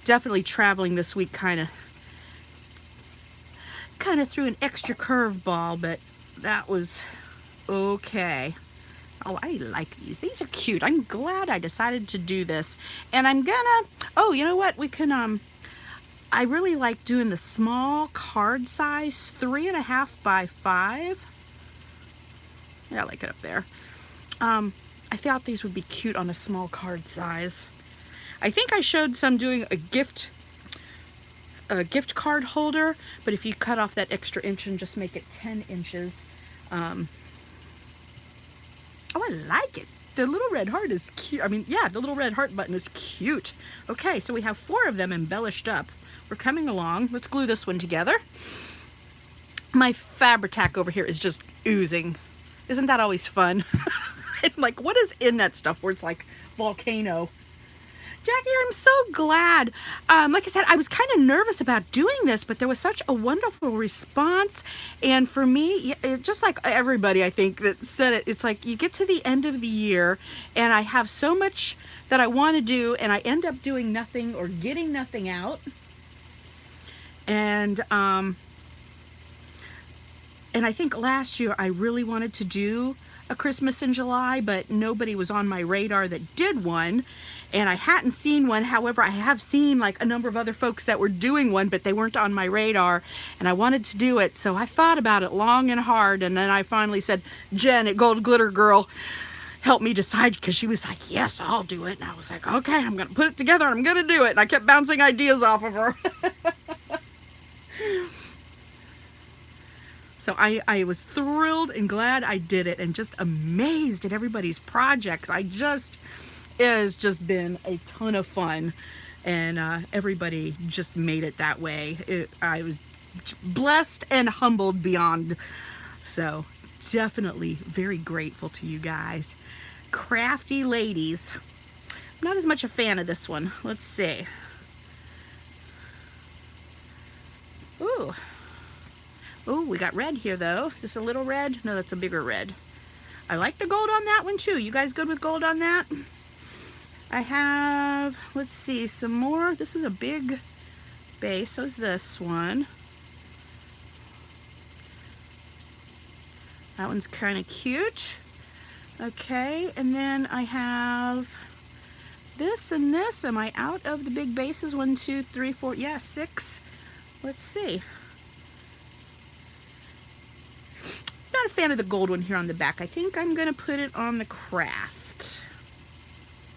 definitely traveling this week kind of threw an extra curveball, but that was okay. Oh, I like these. These are cute. I'm glad I decided to do this. And I'm gonna, oh, you know what? We can, I really like doing the small card size, 3.5 by 5. Yeah, I like it up there. I thought these would be cute on a small card size. I think I showed some doing a gift card holder, but if you cut off that extra inch and just make it 10 inches, Oh, I like it. The little red heart is cute. I mean, yeah, the little red heart button is cute. Okay, so we have 4 of them embellished up. We're coming along. Let's glue this one together. My Fabri-Tac over here is just oozing. Isn't that always fun? I'm like, what is in that stuff where it's like volcano? Jackie, I'm so glad. Like I said, I was kind of nervous about doing this, but there was such a wonderful response. And for me, just like everybody, I think, that said it, it's like you get to the end of the year and I have so much that I want to do and I end up doing nothing or getting nothing out. And I think last year I really wanted to do a Christmas in July, but nobody was on my radar that did one, and I hadn't seen one. However, I have seen like a number of other folks that were doing one, but they weren't on my radar, and I wanted to do it. So I thought about it long and hard, and then I finally said, Jen at Gold Glitter Girl, help me decide, because she was like, yes, I'll do it. And I was like, okay, I'm gonna put it together, I'm gonna do it. And I kept bouncing ideas off of her. So I was thrilled and glad I did it, and just amazed at everybody's projects. It's just been a ton of fun, and everybody just made it that way. I was blessed and humbled beyond. So definitely very grateful to you guys. Crafty ladies. I'm not as much a fan of this one. Let's see. Ooh. Oh, we got red here though. Is this a little red? No, that's a bigger red. I like the gold on that one too. You guys good with gold on that? I have, let's see, some more. This is a big base. So is this one. That one's kind of cute. Okay, and then I have this and this. Am I out of the big bases? 1, 2, 3, 4, yeah, 6. Let's see. Not a fan of the gold one here on the back. I think I'm gonna put it on the craft.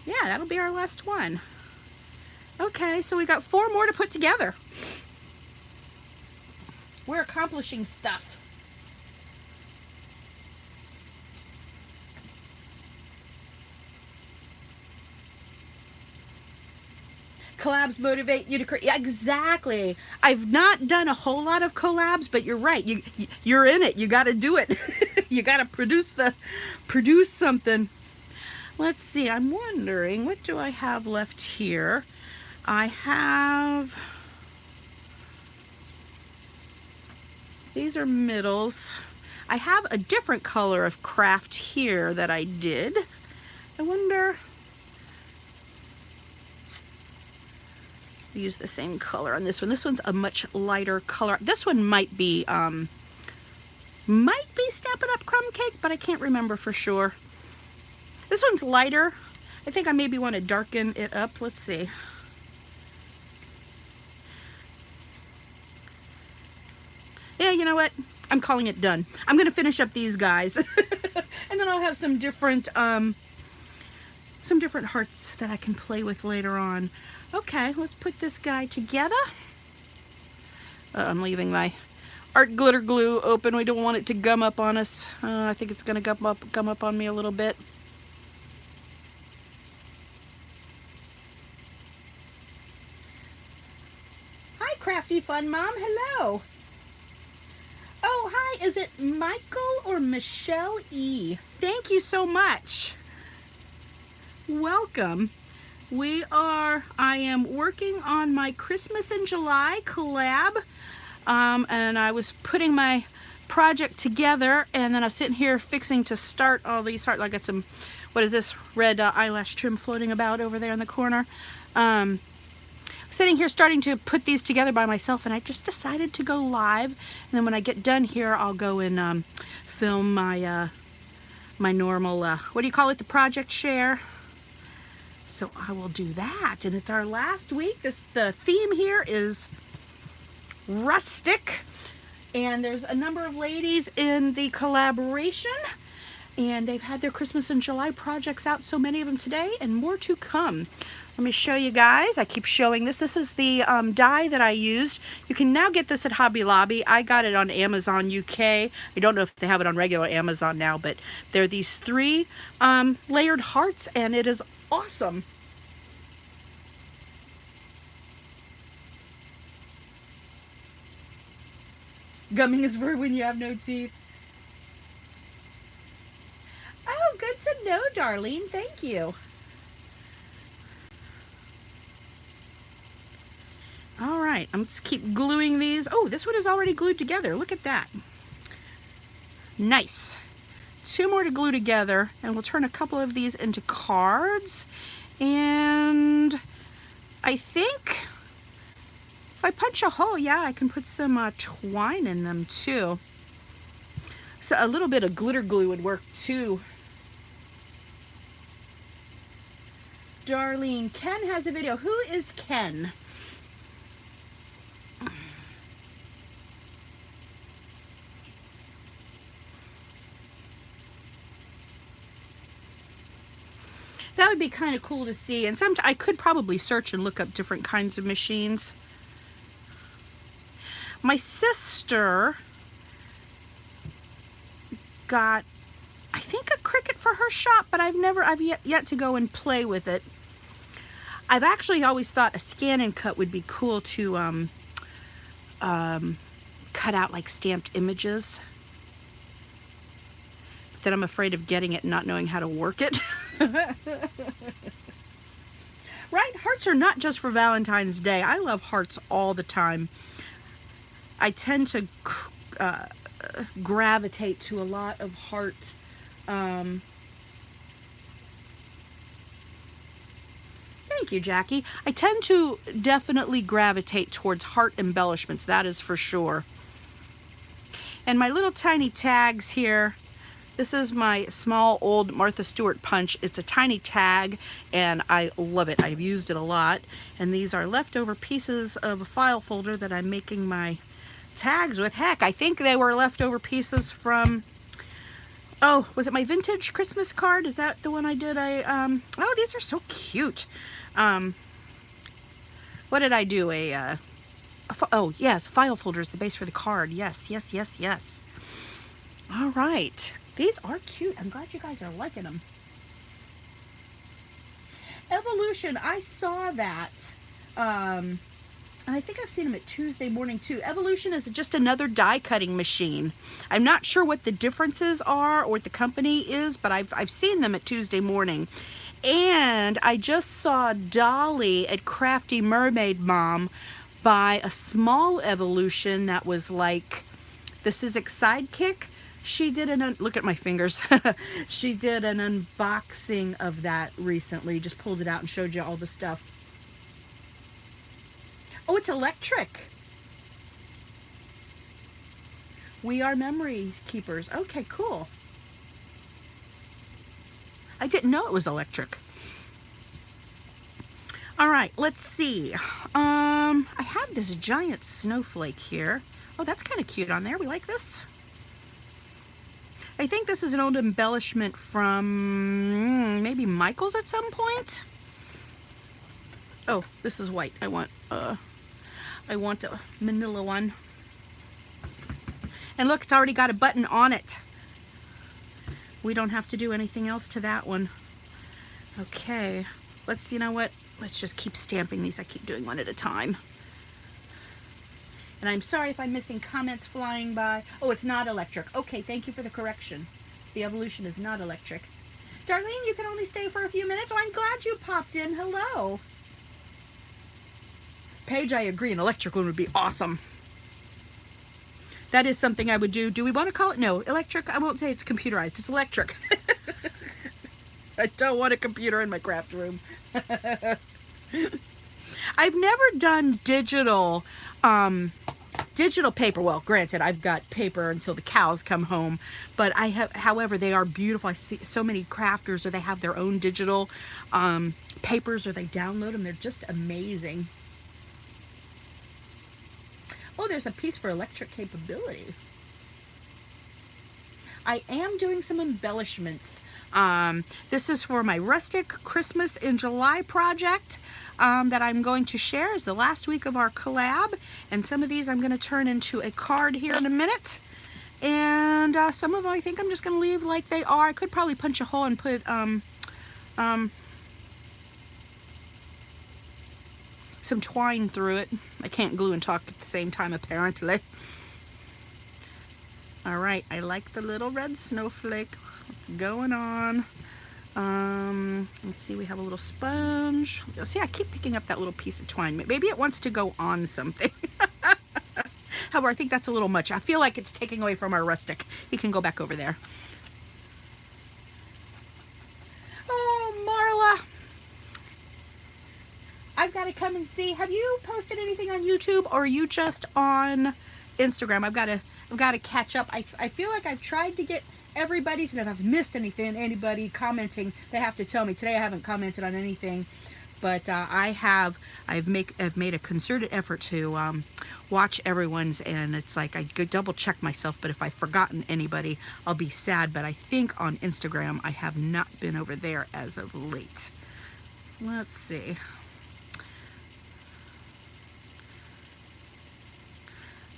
Yeah, that'll be our last one. Okay, so we got 4 more to put together. We're accomplishing stuff. Collabs motivate you to create. Yeah, exactly. I've not done a whole lot of collabs, but you're right. You're in it. You got to do it. You got to produce something. Let's see. I'm wondering, what do I have left here? I have, these are middles. I have a different color of craft here that I did. I wonder. Use the same color on this one. This one's a much lighter color. This one might be Stampin' Up! Crumb Cake, but I can't remember for sure. This one's lighter. I think I maybe want to darken it up. Let's see. Yeah, you know what? I'm calling it done. I'm going to finish up these guys. And then I'll have some different hearts that I can play with later on. Okay, let's put this guy together. I'm leaving my art glitter glue open. We don't want it to gum up on us. I think it's gonna gum up on me a little bit. Hi, Crafty Fun Mom. Hello. Oh, hi. Is it Michael or Michelle E? Thank you so much. Welcome. I am working on my Christmas in July collab, and I was putting my project together, and then I was sitting here fixing to start all these I got some, what is this, red eyelash trim floating about over there in the corner. Sitting here starting to put these together by myself, and I just decided to go live, and then when I get done here I'll go and film my my normal, what do you call it, the project share. So I will do that, and it's our last week. The theme here is rustic, and there's a number of ladies in the collaboration, and they've had their Christmas in July projects out, so many of them today, and more to come. Let me show you guys. I keep showing this. This is the die that I used. You can now get this at Hobby Lobby. I got it on Amazon UK. I don't know if they have it on regular Amazon now, but they're these 3 layered hearts, and it is awesome. Gumming is for when you have no teeth. Oh, good to know, Darlene. Thank you. All right, I'm just keep gluing these. Oh, this one is already glued together. Look at that. Nice. 2 more to glue together, and we'll turn a couple of these into cards. And I think if I punch a hole, yeah, I can put some twine in them too. So a little bit of glitter glue would work too. Darlene, Ken has a video. Who is Ken? That would be kind of cool to see. And sometimes I could probably search and look up different kinds of machines. My sister got, I think, a Cricut for her shop, but I've yet to go and play with it. I've actually always thought a scan and cut would be cool to cut out like stamped images. But then I'm afraid of getting it and not knowing how to work it. Right? Hearts are not just for Valentine's Day. I love hearts all the time. I tend to gravitate to a lot of heart. Thank you, Jackie. I tend to definitely gravitate towards heart embellishments, that is for sure. And my little tiny tags here, this is my small old Martha Stewart punch. It's a tiny tag and I love it. I've used it a lot. And these are leftover pieces of a file folder that I'm making my tags with. Heck, I think they were leftover pieces from, oh, was it my vintage Christmas card? Is that the one I did? Oh, these are so cute. What did I do? Oh, yes, file folder is the base for the card. Yes, yes, yes, yes. All right. These are cute. I'm glad you guys are liking them. Evolution, I saw that. And I think I've seen them at Tuesday morning too. Evolution is just another die cutting machine. I'm not sure what the differences are or what the company is, but I've seen them at Tuesday morning. And I just saw Dolly at Crafty Mermaid Mom buy a small Evolution that was like the Sizzix Sidekick. She did look at my fingers. She did an unboxing of that recently. Just pulled it out and showed you all the stuff. Oh, it's electric. We are memory keepers. Okay, cool. I didn't know it was electric. All right, let's see. I have this giant snowflake here. Oh, that's kind of cute on there. We like this. I think this is an old embellishment from maybe Michael's at some point. Oh, this is white. I want a manila one. And look, it's already got a button on it. We don't have to do anything else to that one. Okay, you know what? Let's just keep stamping these. I keep doing one at a time. And I'm sorry if I'm missing comments flying by. Oh, it's not electric. Okay, thank you for the correction. The Evolution is not electric. Darlene, you can only stay for a few minutes. Oh, I'm glad you popped in. Hello. Paige, I agree. An electric one would be awesome. That is something I would do. Do we want to call it? No, electric. I won't say it's computerized. It's electric. I don't want a computer in my craft room. I've never done digital paper. Well, granted, I've got paper until the cows come home, but I have, however, they are beautiful. I see so many crafters, or they have their own digital papers, or they download them. They're just amazing. Oh, there's a piece for electric capability. I am doing some embellishments This is for my Rustic Christmas in July project that I'm going to share as the last week of our collab. And some of these I'm going to turn into a card here in a minute. And some of them I think I'm just going to leave like they are. I could probably punch a hole and put some twine through it. I can't glue and talk at the same time apparently. All right, I like the little red snowflake. What's going on? Let's see, we have a little sponge. See, I keep picking up that little piece of twine. Maybe it wants to go on something. However, I think that's a little much. I feel like it's taking away from our Rustic. He can go back over there. Oh, Marla. I've got to come and see. Have you posted anything on YouTube, or are you just on Instagram? I've got to catch up. I feel like I've tried to get everybody's, and if I've missed anything, anybody commenting, they have to tell me. Today I haven't commented on anything, but I've made a concerted effort to watch everyone's, and it's like I could double check myself, but if I've forgotten anybody, I'll be sad. But I think on Instagram I have not been over there as of late. Let's see.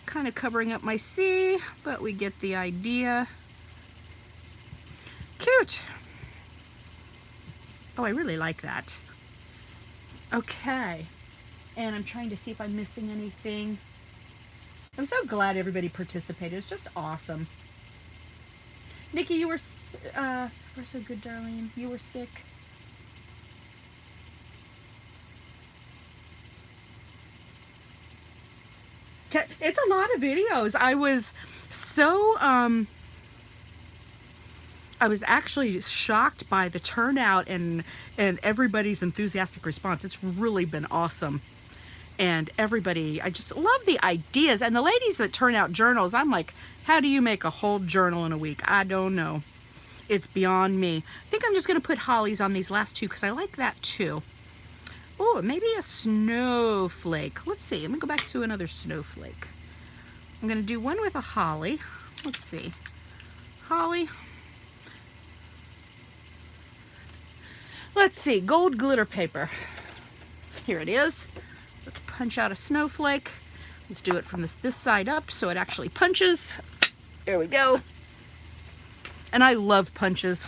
Kind of covering up my C, but we get the idea. Cute. Oh, I really like that. Okay, and I'm trying to see if I'm missing anything. I'm so glad everybody participated. It's just awesome. Nikki, you were so good, Darlene. You were sick. It's a lot of videos. I was so I was actually shocked by the turnout and everybody's enthusiastic response. It's really been awesome. And everybody, I just love the ideas. And the ladies that turn out journals, I'm like, how do you make a whole journal in a week? I don't know. It's beyond me. I think I'm just going to put hollies on these last two because I like that too. Oh, maybe a snowflake. Let's see. Let me go back to another snowflake. I'm going to do one with a holly. Let's see. Holly. Let's see. Gold glitter paper. Here it is. Let's punch out a snowflake. Let's do it from this side up so it actually punches. There we go. And I love punches.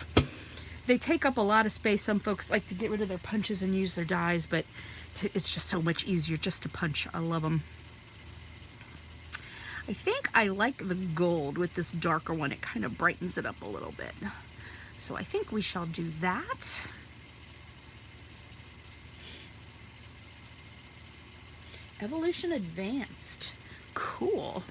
They take up a lot of space. Some folks like to get rid of their punches and use their dies, but it's just so much easier just to punch. I love them. I think I like the gold with this darker one. It kind of brightens it up a little bit. So I think we shall do that. Evolution Advanced. Cool.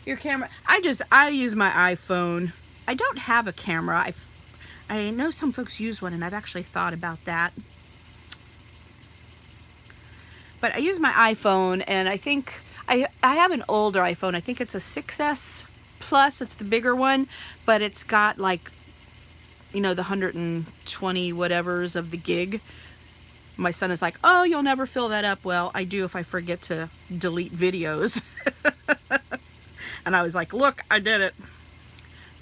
Your camera. I use my iPhone. I don't have a camera. I know some folks use one, and I've actually thought about that. But I use my iPhone, and I think I have an older iPhone. I think it's a 6S Plus. It's the bigger one, but it's got like, you know, the 120 whatevers of the gig. My son is like, oh, you'll never fill that up. Well, I do if I forget to delete videos. And I was like, look, I did it.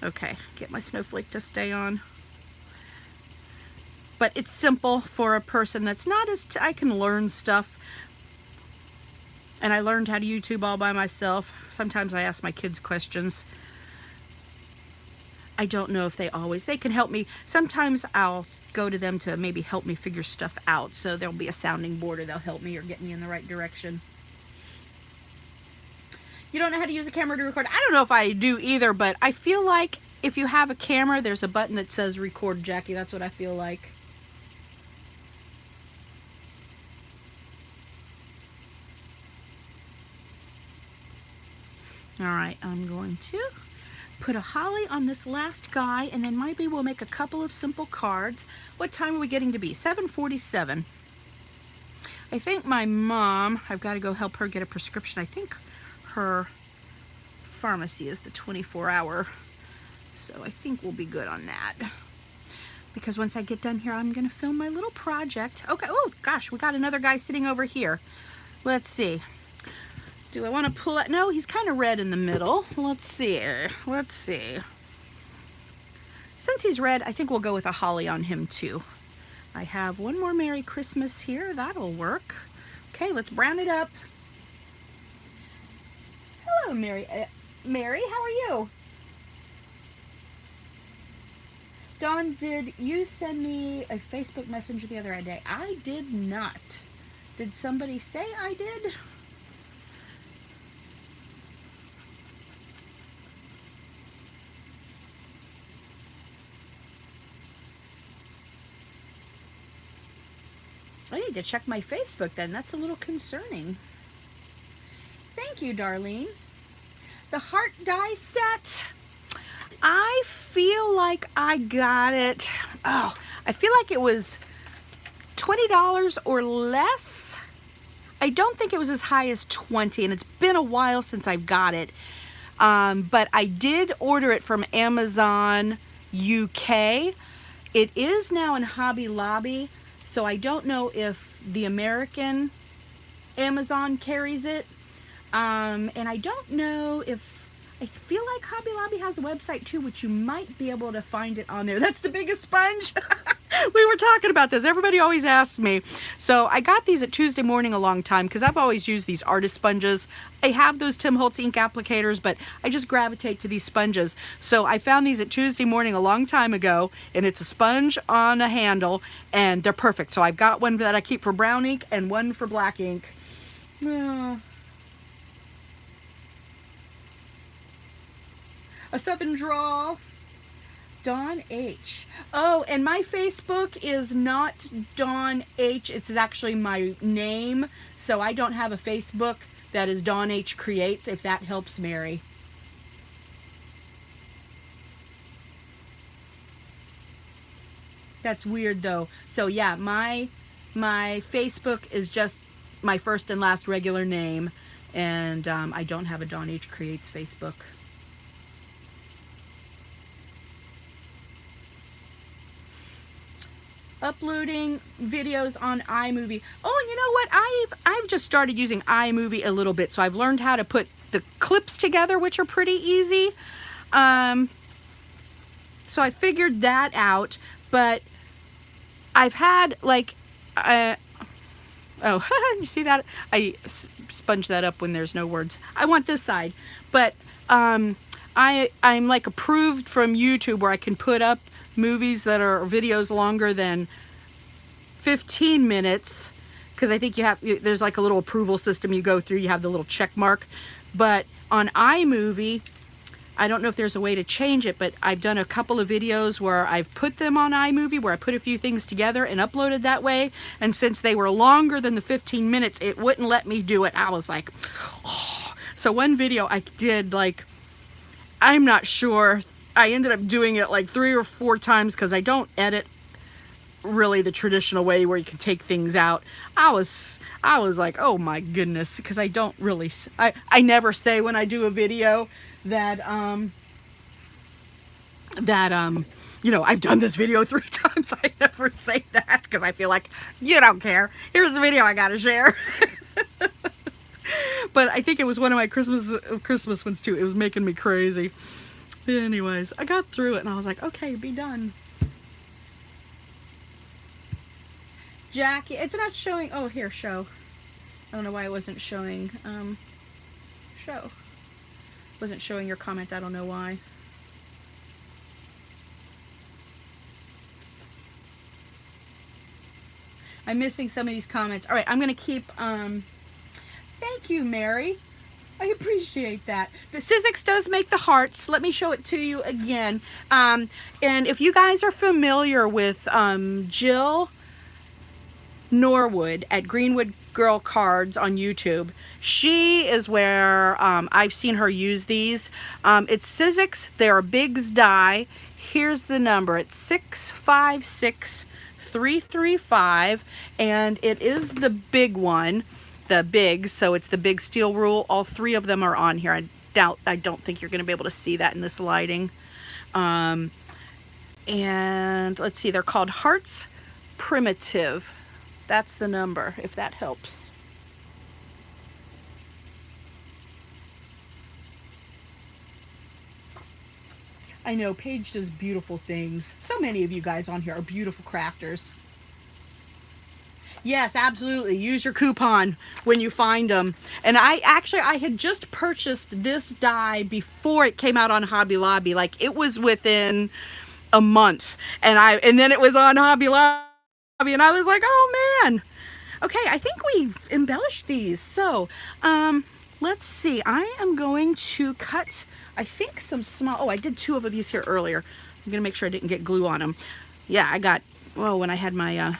Okay, get my snowflake to stay on. But it's simple for a person that's not as, I can learn stuff. And I learned how to YouTube all by myself. Sometimes I ask my kids questions. I don't know if they can help me. Sometimes I'll go to them to maybe help me figure stuff out. So there'll be a sounding board, or they'll help me or get me in the right direction. You don't know how to use a camera to record? I don't know if I do either, but I feel like if you have a camera, there's a button that says record Jackie. That's what I feel like. All right, I'm going to put a holly on this last guy, and then maybe we'll make a couple of simple cards. What time are we getting to be? 7:47. I think my mom, I've got to go help her get a prescription. I think her pharmacy is the 24-hour, so I think we'll be good on that. Because once I get done here, I'm going to film my little project. Okay, oh gosh, we got another guy sitting over here. Let's see. Do I want to pull it? No, he's kind of red in the middle. Let's see. Let's see. Since he's red, I think we'll go with a holly on him too. I have one more Merry Christmas here. That'll work. Okay, let's brown it up. Hello, Mary. Mary, how are you? Dawn, did you send me a Facebook Messenger the other day? I did not. Did somebody say I did? I need to check my Facebook then. That's a little concerning. Thank you, Darlene. The heart die set. I feel like I got it. Oh, I feel like it was $20 or less. I don't think it was as high as 20, and it's been a while since I've got it. But I did order it from Amazon UK. It is now in Hobby Lobby, so I don't know if the American Amazon carries it. And I don't know if, I feel like Hobby Lobby has a website too, which you might be able to find it on there. That's the biggest sponge. We were talking about this. Everybody always asks me. So I got these at Tuesday Morning a long time because I've always used these artist sponges. I have those Tim Holtz ink applicators, but I just gravitate to these sponges. So I found these at Tuesday Morning a long time ago, and it's a sponge on a handle, and they're perfect. So I've got one that I keep for brown ink and one for black ink. A Southern Draw. Dawn H. Oh, and my Facebook is not Dawn H. It's actually my name. So I don't have a Facebook that is Dawn H Creates, if that helps Mary. That's weird though. So yeah, my Facebook is just my first and last regular name. And I don't have a Dawn H Creates Facebook. Uploading videos on iMovie. Oh, and you know what? I've just started using iMovie a little bit, so I've learned how to put the clips together, which are pretty easy. So I figured that out, but I've had like, oh, you see that? I sponge that up when there's no words. I want this side, but I'm like approved from YouTube where I can put up movies that are videos longer than 15 minutes, because I think there's like a little approval system you go through. You have the little check mark. But on iMovie, I don't know if there's a way to change it, but I've done a couple of videos where I've put them on iMovie, where I put a few things together and uploaded that way. And since they were longer than the 15 minutes, it wouldn't let me do it. I was like, oh. So one video I did, like, I'm not sure, I ended up doing it like 3 or 4 times because I don't edit really the traditional way where you can take things out. I was like, oh my goodness, because I don't really, I never say when I do a video that you know, I've done this video 3 times. I never say that because I feel like you don't care. Here's the video I gotta share. But I think it was one of my Christmas ones too. It was making me crazy. Anyways, I got through it and I was like, okay, be done. Jackie, it's not showing. Oh, here, show. I don't know why it wasn't showing. Show. Wasn't showing your comment. I don't know why. I'm missing some of these comments. All right, I'm going to keep, thank you, Mary. I appreciate that. The Sizzix does make the hearts. Let me show it to you again. And if you guys are familiar with Jill Norwood at Greenwood Girl Cards on YouTube, she is where I've seen her use these. It's Sizzix. They're a Biggs die. Here's the number. It's 656335, and it is the big one. The Biggs, so it's the big steel rule. All 3 of them are on here. I don't think you're going to be able to see that in this lighting. And let's see, they're called Hearts Primitive. That's the number, if that helps. I know Paige does beautiful things. So many of you guys on here are beautiful crafters. Yes, absolutely. Use your coupon when you find them. And I had just purchased this die before it came out on Hobby Lobby. Like, it was within a month, and then it was on Hobby Lobby, and I was like, oh man. Okay, I think we've embellished these. So let's see. I am going to cut, I think, some small, oh, I did 2 of these here earlier. I'm gonna make sure I didn't get glue on them. Yeah, I got, well, when I had my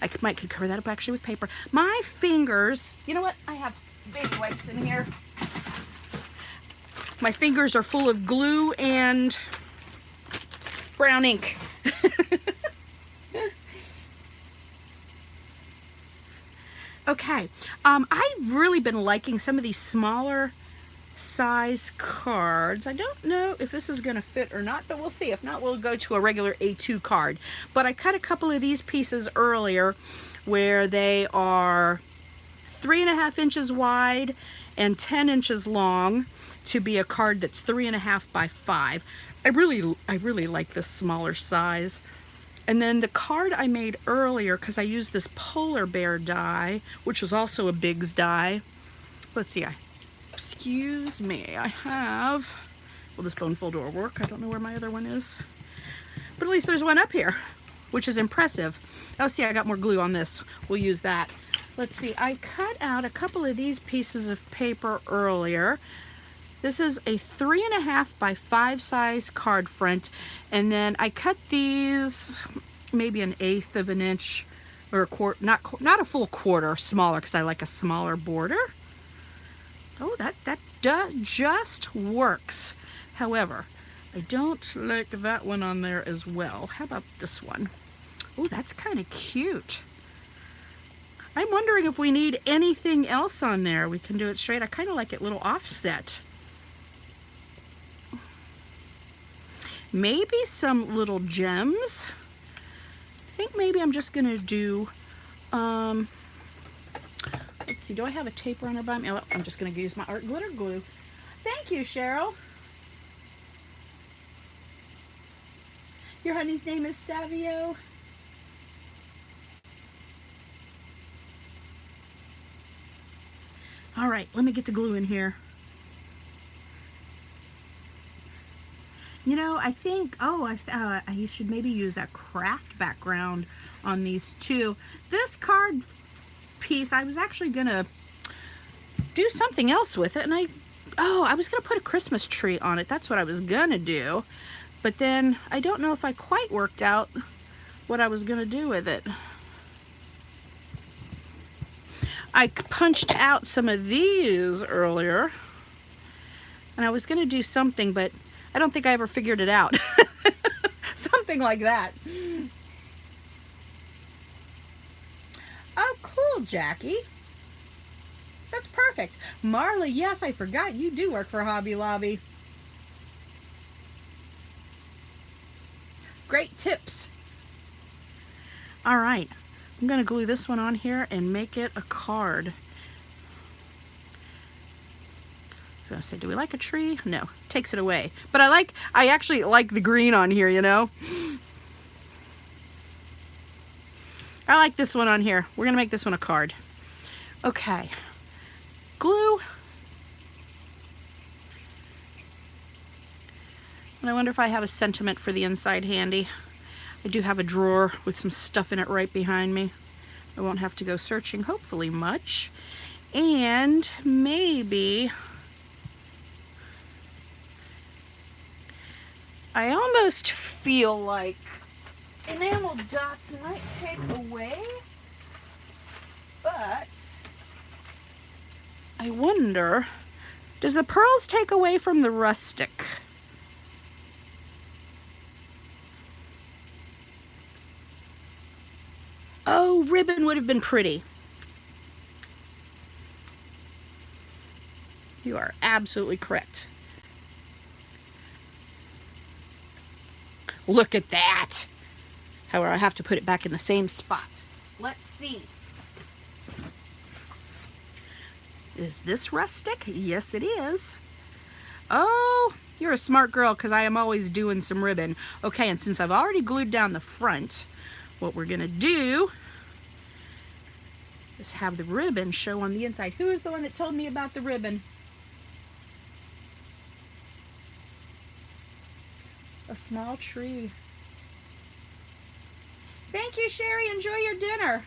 I could cover that up actually with paper. My fingers, you know what? I have baby wipes in here. My fingers are full of glue and brown ink. Okay, I've really been liking some of these smaller size cards. I don't know if this is going to fit or not, but we'll see. If not, we'll go to a regular A2 card. But I cut a couple of these pieces earlier where they are 3.5 inches wide and 10 inches long to be a card that's 3.5 by 5. I really like this smaller size. And then the card I made earlier, because I used this polar bear die, which was also a Biggs die. Let's see, excuse me, I have, well, this bone folder will work. I don't know where my other one is. But at least there's one up here, which is impressive. Oh, see, I got more glue on this. We'll use that. Let's see, I cut out a couple of these pieces of paper earlier. This is a 3.5 by 5 size card front, and then I cut these maybe 1/8 of an inch, or a quarter, not a full quarter, smaller, because I like a smaller border. Oh, that just works. However, I don't like that one on there as well. How about this one? Oh, that's kind of cute. I'm wondering if we need anything else on there. We can do it straight. I kind of like it a little offset. Maybe some little gems. I think maybe I'm just gonna do, let's see, do I have a tape runner by me? Oh, I'm just gonna use my art glitter glue. Thank you, Cheryl. Your honey's name is Savio. All right, let me get the glue in here. You know, I think, oh, I should maybe use a craft background on these too. This card piece, I was actually gonna do something else with it, and I was gonna put a Christmas tree on it. That's what I was gonna do. But then I don't know if I quite worked out what I was gonna do with it. I punched out some of these earlier, and I was gonna do something, but I don't think I ever figured it out. Something like that. Oh, cool, Jackie. That's perfect. Marley, yes, I forgot you do work for Hobby Lobby. Great tips. All right, I'm gonna glue this one on here and make it a card. I was gonna say, do we like a tree? No, takes it away. But I actually like the green on here, you know? I like this one on here. We're gonna make this one a card. Okay, glue. And I wonder if I have a sentiment for the inside handy. I do have a drawer with some stuff in it right behind me. I won't have to go searching, hopefully much. And maybe, I almost feel like enamel dots might take away, but I wonder, does the pearls take away from the rustic? Oh, ribbon would have been pretty. You are absolutely correct. Look at that. However, I have to put it back in the same spot. Let's see. Is this rustic? Yes, it is. Oh, You're a smart girl, because I am always doing some ribbon. Okay, and since I've already glued down the front, what we're gonna do is have the ribbon show on the inside. Who is the one that told me about the ribbon? A small tree. Thank you, Sherry. Enjoy your dinner.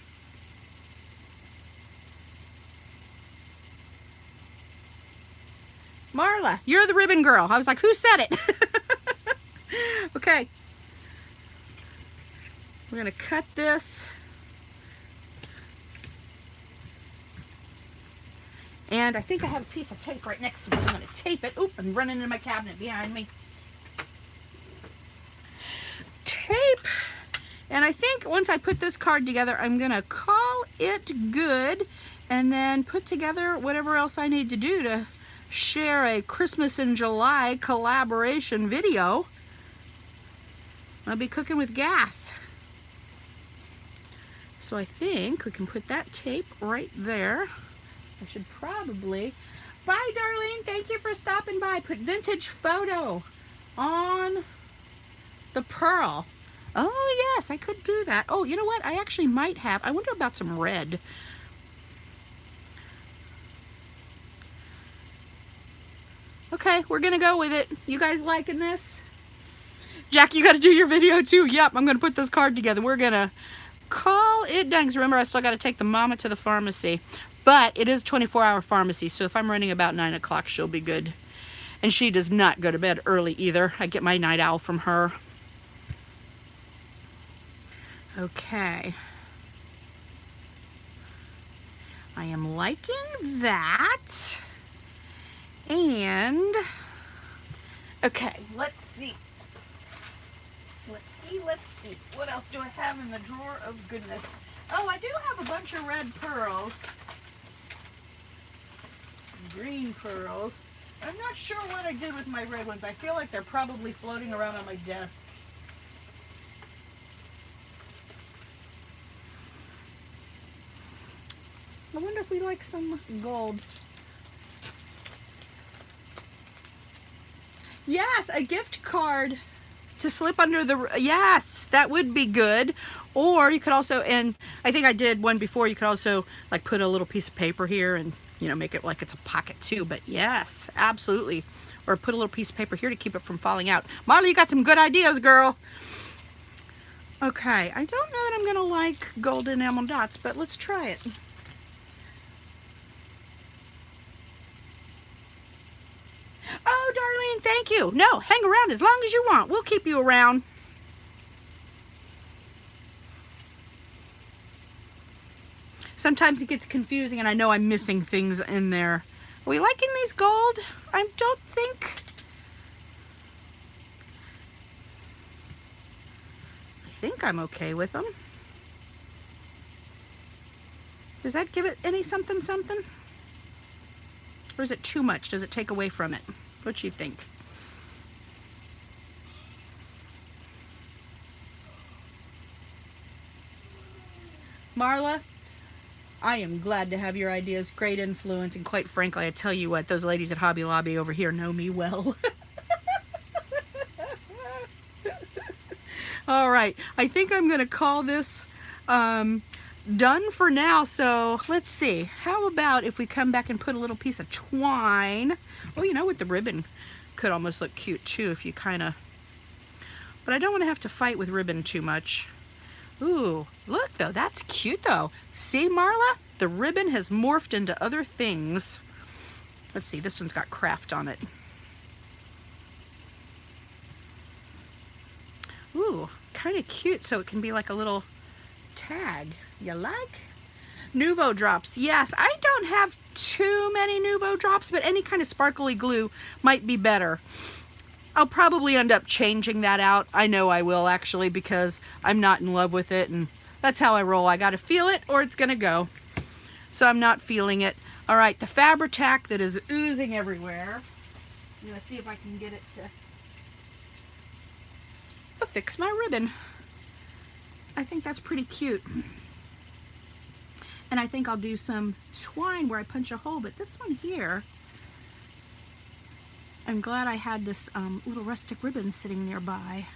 Marla, you're the ribbon girl. I was like, who said it? Okay. We're going to cut this. And I think I have a piece of tape right next to me. I'm going to tape it. Oop, I'm running into my cabinet behind me. Tape. And I think once I put this card together, I'm going to call it good and then put together whatever else I need to do to share a Christmas in July collaboration video. I'll be cooking with gas. So I think we can put that tape right there. I should probably... Bye, Darlene. Thank you for stopping by. Put vintage photo on the pearl. Oh, yes, I could do that. Oh, you know what? I actually might have. I wonder about some red. Okay, we're going to go with it. You guys liking this? Jack, you got to do your video too. Yep, I'm going to put this card together. We're going to call it done. 'Cause remember, I still got to take the mama to the pharmacy. But it is a 24-hour pharmacy, so if I'm running about 9 o'clock, she'll be good. And she does not go to bed early either. I get my night owl from her. Okay. I am liking that. And, okay, let's see. Let's see. What else do I have in the drawer of goodness? Oh, I do have a bunch of red pearls. Green pearls. I'm not sure what I did with my red ones. I feel like they're probably floating around on my desk. I wonder if we like some gold. Yes, a gift card to slip under the... Yes, that would be good. Or you could also, and I think I did one before, you could also like put a little piece of paper here and, you know, make it like it's a pocket too. But yes, absolutely. Or put a little piece of paper here to keep it from falling out. Marley, you got some good ideas, girl. Okay, I don't know that I'm going to like golden enamel dots, but let's try it. Oh, Darlene, thank you. No, hang around as long as you want. We'll keep you around. Sometimes it gets confusing and I know I'm missing things in there. Are we liking these gold? I don't think. I think I'm okay with them. Does that give it any something something? Or is it too much? Does it take away from it? What do you think? Marla, I am glad to have your ideas. Great influence. And quite frankly, I tell you what, those ladies at Hobby Lobby over here know me well. All right. I think I'm going to call this done for now. So let's see. How about if we come back and put a little piece of twine? Oh, you know what? The ribbon could almost look cute too if you kind of... But I don't want to have to fight with ribbon too much. Ooh, look though, that's cute though. See, Marla? The ribbon has morphed into other things. Let's see, this one's got craft on it. Ooh, kind of cute, so it can be like a little tag. You like? Nuvo drops. Yes, I don't have too many Nuvo drops, but any kind of sparkly glue might be better. I'll probably end up changing that out. I know I will actually, because I'm not in love with it, and that's how I roll. I gotta feel it or it's gonna go. So I'm not feeling it. All right, the Fabri-Tac that is oozing everywhere. I'm gonna see if I can get it to fix my ribbon. I think that's pretty cute. And I think I'll do some twine where I punch a hole, but this one here, I'm glad I had this little rustic ribbon sitting nearby.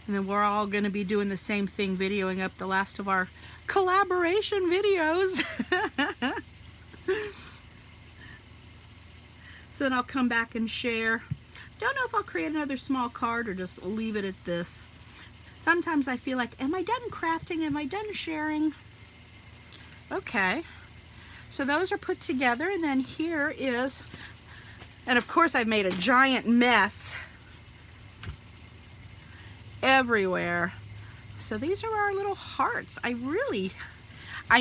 And then we're all going to be doing the same thing, videoing up the last of our collaboration videos. So then I'll come back and share. Don't know if I'll create another small card or just leave it at this. Sometimes I feel like, am I done crafting? Am I done sharing? Okay. So those are put together, and then here is, and of course I've made a giant mess everywhere. So these are our little hearts. I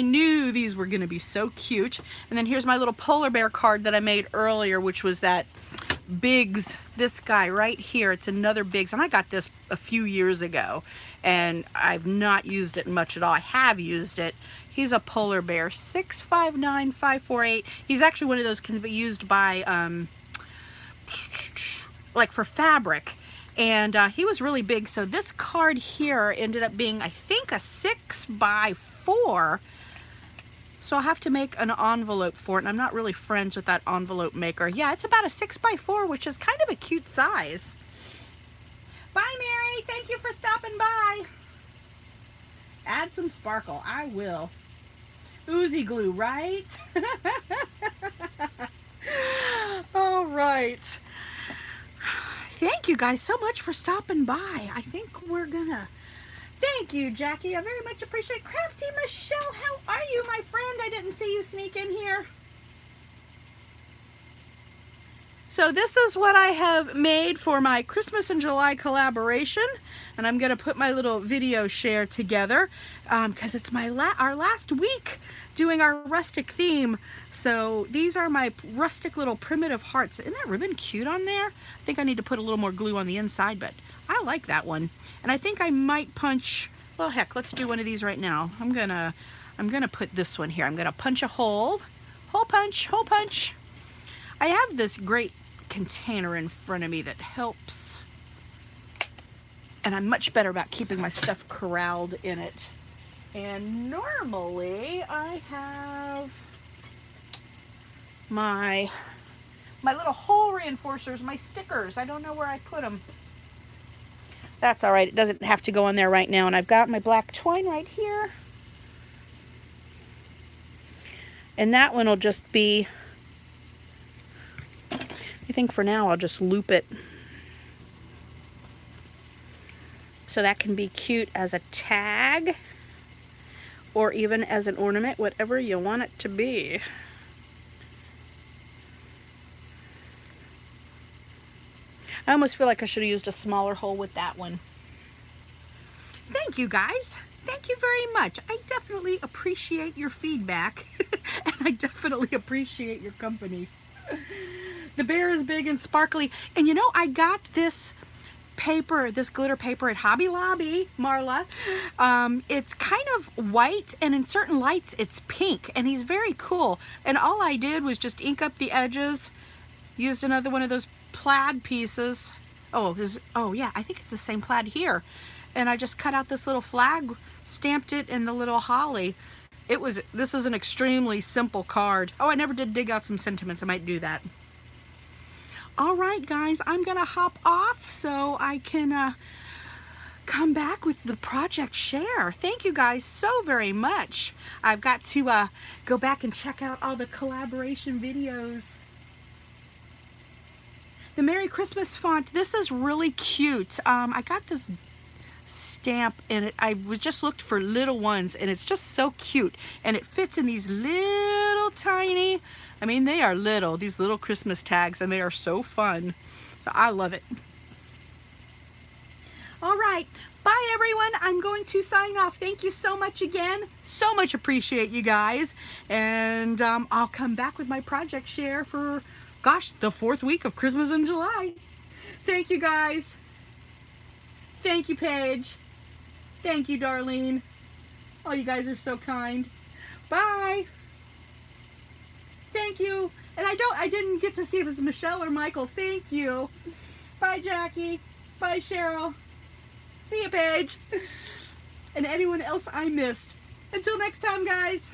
knew these were going to be so cute. And then here's my little polar bear card that I made earlier, which was that Biggs, this guy right here. It's another Biggs, and I got this a few years ago, and I've not used it much at all. I have used it. He's a polar bear, 659548. He's actually one of those can be used by like for fabric. And he was really big. So this card here ended up being, I think, a 6x4. So I'll have to make an envelope for it. And I'm not really friends with that envelope maker. Yeah, it's about a 6x4, which is kind of a cute size. Bye, Mary. Thank you for stopping by. Add some sparkle. I will. Oozy glue, right? All right. Thank you guys so much for stopping by. I think we're gonna... Thank you, Jackie. I very much appreciate it. Crafty Michelle, how are you, my friend? I didn't see you sneak in here. So this is what I have made for my Christmas in July collaboration, and I'm gonna put my little video share together because it's my our last week doing our rustic theme. So these are my rustic little primitive hearts. Isn't that ribbon cute on there? I think I need to put a little more glue on the inside, but I like that one. And I think I might punch, well, heck, let's do one of these right now. I'm gonna put this one here. I'm gonna punch a hole. Hole punch, hole punch. I have this great container in front of me that helps, and I'm much better about keeping my stuff corralled in it. And normally I have my little hole reinforcers, my stickers. I don't know where I put them. That's all right. It doesn't have to go on there right now. And I've got my black twine right here. And that one will just be, I think for now I'll just loop it. So that can be cute as a tag or even as an ornament, whatever you want it to be. I almost feel like I should have used a smaller hole with that one. Thank you, guys. Thank you very much. I definitely appreciate your feedback and I definitely appreciate your company. The bear is big and sparkly. And you know, I got this paper, this glitter paper at Hobby Lobby, Marla. It's kind of white, and in certain lights it's pink, and he's very cool. And all I did was just ink up the edges, used another one of those plaid pieces. Oh yeah, I think it's the same plaid here. And I just cut out this little flag, stamped it in the little holly. This is an extremely simple card. Oh, I never did dig out some sentiments. I might do that. All right, guys, I'm gonna hop off so I can come back with the project share. Thank you guys so very much. I've got to go back and check out all the collaboration videos. The Merry Christmas font, this is really cute. I got this stamp and I was just looked for little ones, and it's just so cute, and it fits in these little tiny, I mean, they are little, these little Christmas tags, and they are so fun. So I love it. All right, bye everyone. I'm going to sign off. Thank you so much again. So much appreciate you guys. And I'll come back with my project share for, gosh, the 4th week of Christmas in July. Thank you guys. Thank you, Paige. Thank you, Darlene. Oh, you guys are so kind. Bye. Thank you. And I didn't get to see if it was Michelle or Michael. Thank you. Bye, Jackie. Bye, Cheryl. See you, Paige. And anyone else I missed. Until next time, guys.